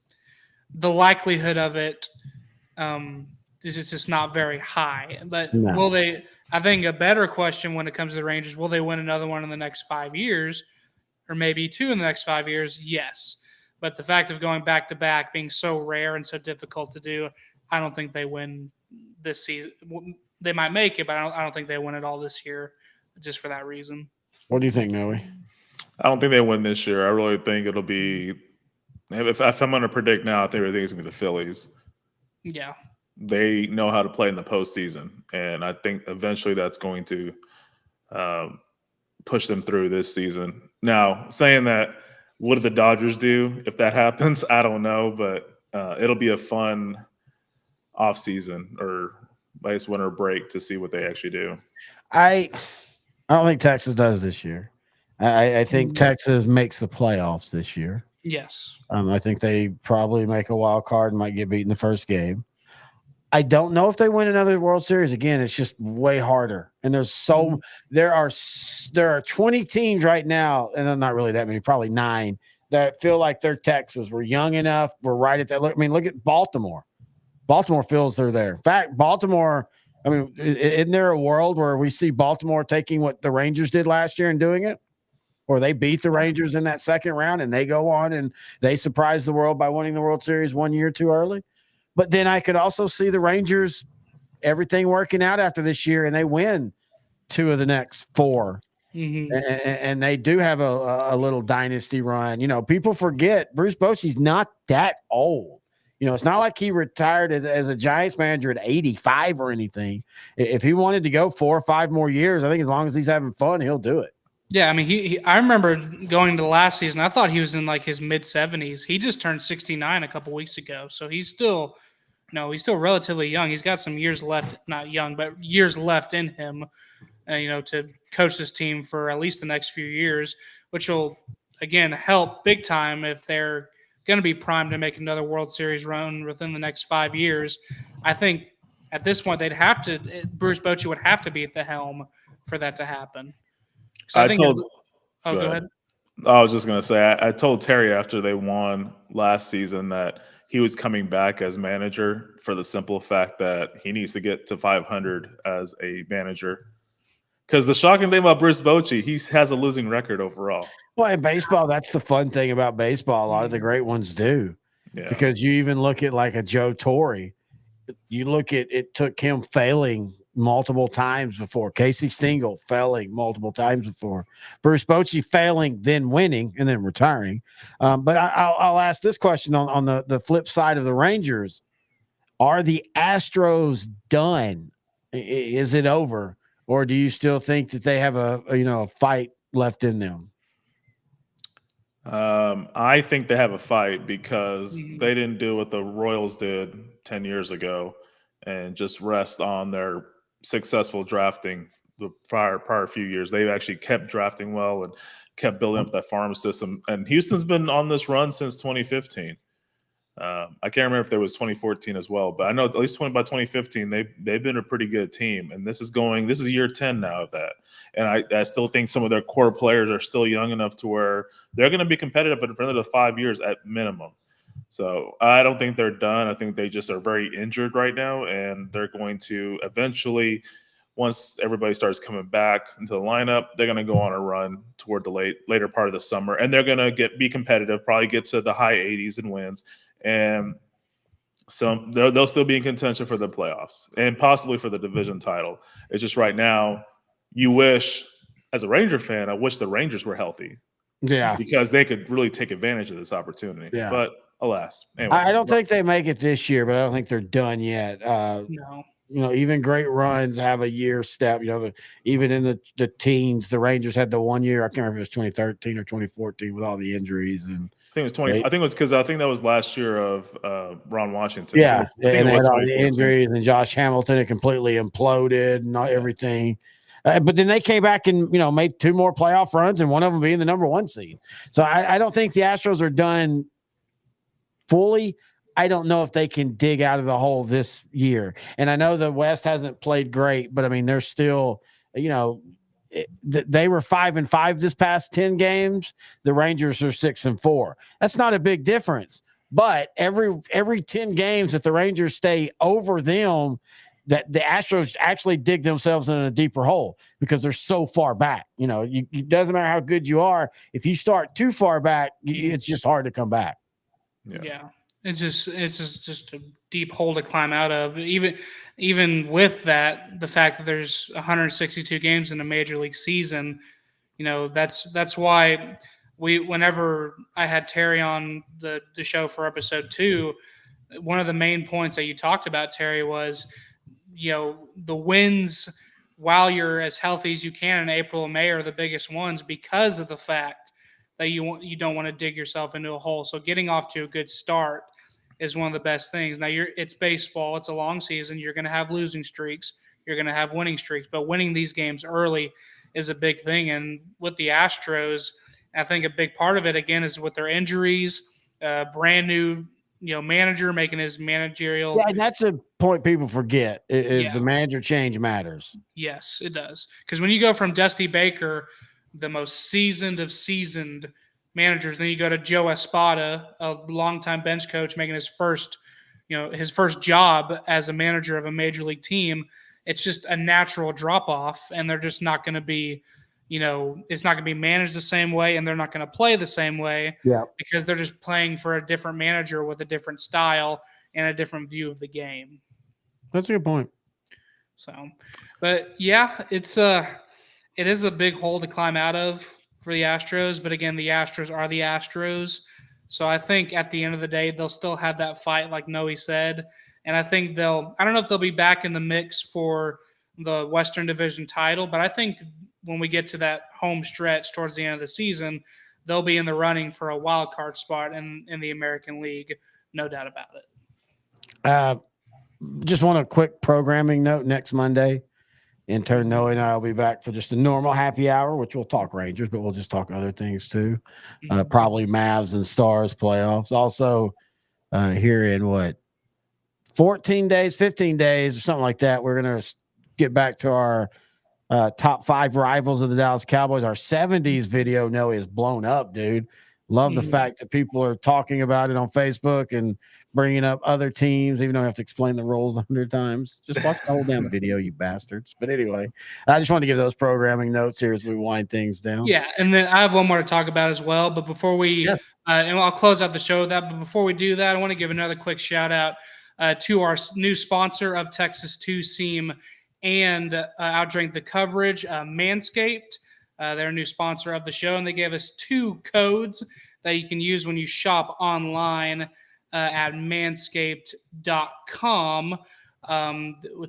the likelihood of it is just not very high. But No. will they – I think a better question when it comes to the Rangers, will they win another one in the next 5 years or maybe 2 in the next 5 years? Yes. But the fact of going back-to-back being so rare and so difficult to do, I don't think they win this season. They might make it, but I don't think they win it all this year just for that reason. What do you think, Noe? I don't think they win this year. I really think it'll be if I'm going to predict now, I think it's going to be the Phillies. Yeah. They know how to play in the postseason, and I think eventually that's going to push them through this season. Now, saying that, what do the Dodgers do if that happens? I don't know, but it'll be a fun offseason or I guess winter break to see what they actually do. I don't think Texas does this year. I think Texas makes the playoffs this year. Yes. I think they probably make a wild card and might get beat in the first game. I don't know if they win another World Series again. It's just way harder. And there are 20 teams right now, and not really that many, probably 9, that feel like they're Texas. We're young enough. We're right at that. I mean, look at Baltimore. Baltimore feels they're there. In fact, Baltimore, I mean, isn't there a world where we see Baltimore taking what the Rangers did last year and doing it? Or they beat the Rangers in that second round and they go on and they surprise the world by winning the World Series 1 year too early? But then I could also see the Rangers, everything working out after this year, and they win 2 of the next 4. Mm-hmm. And they do have a little dynasty run. You know, people forget Bruce Bochy's not that old. You know, it's not like he retired as a Giants manager at 85 or anything. If he wanted to go 4 or 5 more years, I think as long as he's having fun, he'll do it. Yeah, I mean, I remember going to last season. I thought he was in like his mid-70s. He just turned 69 a couple weeks ago, so he's still relatively young. He's got some years left, not young, but years left in him, to coach this team for at least the next few years, which will, again, help big time if they're going to be primed to make another World Series run within the next 5 years. I think at this point Bruce Bochy would have to be at the helm for that to happen. Go ahead. I was just going to say, I told Terry after they won last season that he was coming back as manager for the simple fact that he needs to get to 500 as a manager. Because the shocking thing about Bruce Bochy, he has a losing record overall. Well, in baseball, that's the fun thing about baseball. A lot of the great ones do. Yeah. Because you even look at like a Joe Torre. You look at it took him failing multiple times before. Casey Stengel failing multiple times before. Bruce Bochy failing, then winning, and then retiring. But I'll ask this question on the flip side of the Rangers. Are the Astros done? Is it over? Or do you still think that they have a fight left in them? I think they have a fight because they didn't do what the Royals did 10 years ago and just rest on their successful drafting the prior few years. They've actually kept drafting well and kept building up that farm system. And Houston's been on this run since 2015. I can't remember if there was 2014 as well, but I know at least by 2015 they've been a pretty good team. And this is year 10 now of that. And I still think some of their core players are still young enough to where they're going to be competitive, but for another 5 years at minimum. So I don't think they're done. I think they just are very injured right now, and they're going to eventually, once everybody starts coming back into the lineup, they're going to go on a run toward the later part of the summer, and they're going to be competitive, probably get to the high 80s in wins, and so they'll still be in contention for the playoffs and possibly for the division title. It's just right now, you wish, as a Ranger fan, I wish the Rangers were healthy. Yeah, because they could really take advantage of this opportunity. Yeah, but alas, anyway. I don't think they make it this year, but I don't think they're done yet. No. Even great runs have a year step. Even in the teens, the Rangers had the 1 year. I can't remember if it was 2013 or 2014 with all the injuries. And I think it was 20. I think it was because I think that was last year of Ron Washington. Yeah, and they had all the injuries, and Josh Hamilton had completely imploded and everything. But then they came back and, made 2 more playoff runs, and one of them being the number 1 seed. So I don't think the Astros are done fully. I don't know if they can dig out of the hole this year. And I know the West hasn't played great, but I mean, they're still, they were 5-5 this past 10 games. The Rangers are 6-4. That's not a big difference. But every 10 games that the Rangers stay over them, that the Astros actually dig themselves in a deeper hole because they're so far back. It doesn't matter how good you are. If you start too far back, it's just hard to come back. Yeah. It's just a deep hole to climb out of. Even with that, the fact that there's 162 games in a major league season, that's why whenever I had Terry on the show for episode 2, one of the main points that you talked about, Terry, was the wins while you're as healthy as you can in April and May are the biggest ones because of the fact that you don't want to dig yourself into a hole. So getting off to a good start is one of the best things. Now it's baseball. It's a long season. You're going to have losing streaks. You're going to have winning streaks, but winning these games early is a big thing. And with the Astros, I think a big part of it again is with their injuries, brand new, manager making his managerial. Yeah, and that's a point people forget is the manager change matters. Yes, it does. Because when you go from Dusty Baker, the most seasoned of seasoned managers, then you go to Joe Espada, a longtime bench coach, making his first job as a manager of a major league team. It's just a natural drop off, and they're just not going to be, it's not going to be managed the same way, and they're not going to play the same way. Yeah, because they're just playing for a different manager with a different style and a different view of the game. That's a good point. So, but yeah, it is a big hole to climb out of for the Astros, but again, the Astros are the Astros. So I think at the end of the day, they'll still have that fight, like Noe said. And I think I don't know if they'll be back in the mix for the Western Division title, but I think when we get to that home stretch towards the end of the season, they'll be in the running for a wild card spot in the American League. No doubt about it. Just want a quick programming note. Next Monday, intern Noe and I will be back for just a normal happy hour, which we'll talk Rangers, but we'll just talk other things too. Probably Mavs and Stars playoffs. Also, here in 15 days or something like that, we're going to get back to our top 5 rivals of the Dallas Cowboys. Our 70s video, Noe, is blown up, dude. Love the fact that people are talking about it on Facebook and bringing up other teams, even though I have to explain the rules 100 times. Just watch the whole damn video, you bastards. But anyway, I just wanted to give those programming notes here as we wind things down. Yeah, and then I have one more to talk about as well. But before we and I'll close out the show with that. But before we do that, I want to give another quick shout out to our new sponsor of Texas 2 Seam and Outdrink the Coverage, Manscaped. They're a new sponsor of the show, and they gave us 2 codes that you can use when you shop online at manscaped.com.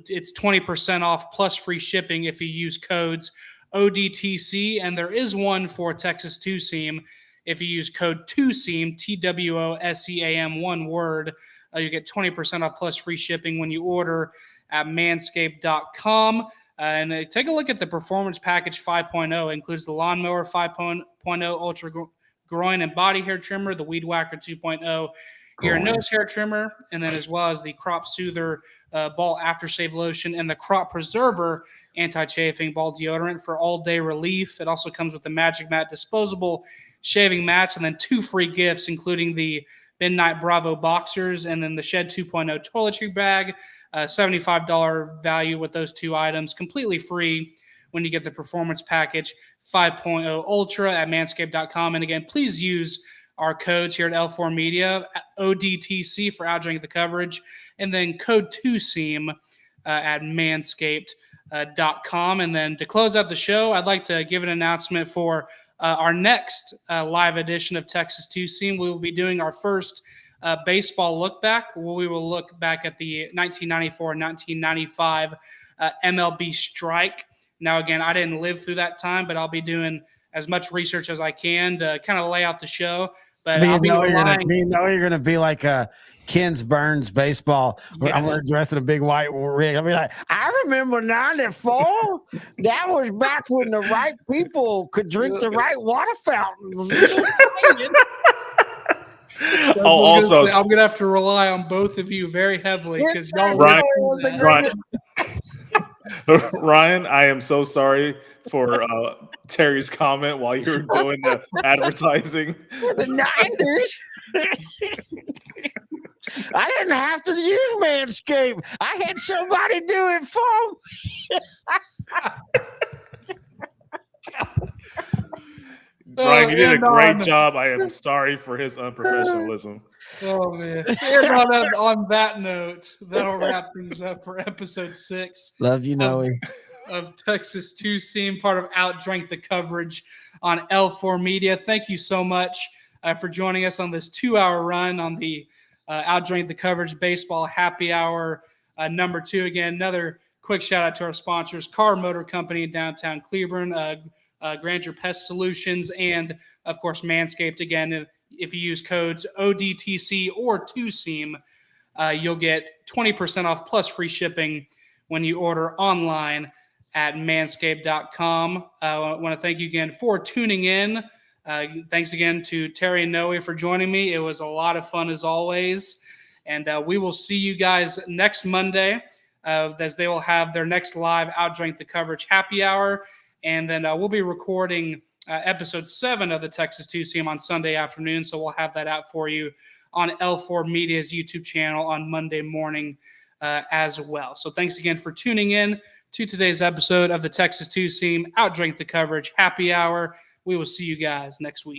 It's 20% off plus free shipping if you use codes ODTC, and there is one for Texas 2 Seam. If you use code 2SEAM, TWOSEAM, one word, you get 20% off plus free shipping when you order at manscaped.com. And take a look at the Performance Package 5.0. It includes the Lawnmower 5.0 Ultra Groin and Body Hair Trimmer, the Weed Whacker 2.0 Ear and Nose Hair Trimmer, and then as well as the Crop Soother Ball Aftershave Lotion and the Crop Preserver Anti-Chafing Ball Deodorant for all-day relief. It also comes with the Magic Mat Disposable Shaving Mats and then 2 free gifts, including the Midnight Bravo Boxers and then the Shed 2.0 Toiletry Bag. $75 value with those 2 items, completely free when you get the Performance Package 5.0 Ultra at manscaped.com. And again, please use our codes here at L4 Media, ODTC for Outdrink the Coverage, and then code 2SEAM at manscaped.com. And then to close out the show, I'd like to give an announcement for our next live edition of Texas 2 Seam. We will be doing our first baseball look back, where we will look back at the 1994-1995 MLB strike. Now, again, I didn't live through that time, but I'll be doing as much research as I can to kind of lay out the show. But Me I'll and be Noah relying. you're gonna be like Ken's Burns baseball. Where I'm Yes. gonna dress in a big white rig. I'll be like, I remember '94. That was back when the right people could drink the right water fountains. Just saying. Also, I'm gonna have to rely on both of you very heavily because y'all Ryan- was the Ryan- greatest. Ryan, I am so sorry for Terry's comment while you were doing the advertising. The '90s. I didn't have to use Manscaped. I had somebody do it for Ryan, you did a and great job. I am sorry for his unprofessionalism. Oh man! And on that note, that'll wrap things up for episode 6. Love you, Noe. Of Texas 2 Seam, part of Outdrank the Coverage on L4 Media. Thank you so much for joining us on this 2-hour run on the Outdrank the Coverage Baseball Happy Hour number 2. Again, another quick shout out to our sponsors, Car Motor Company in downtown Cleburne, Grandeur Pest Solutions, and of course Manscaped. Again, if you use codes ODTC or 2Seam, you'll get 20% off plus free shipping when you order online at manscaped.com. I want to thank you again for tuning in. Thanks again to Terry and Noe for joining me. It was a lot of fun as always. And we will see you guys next Monday as they will have their next live Outdrank the Coverage Happy Hour. And then we'll be recording episode 7 of the Texas 2 Seam on Sunday afternoon. So we'll have that out for you on L4 Media's YouTube channel on Monday morning as well. So thanks again for tuning in to today's episode of the Texas 2 Seam Outdrank the Coverage Happy Hour. We will see you guys next week.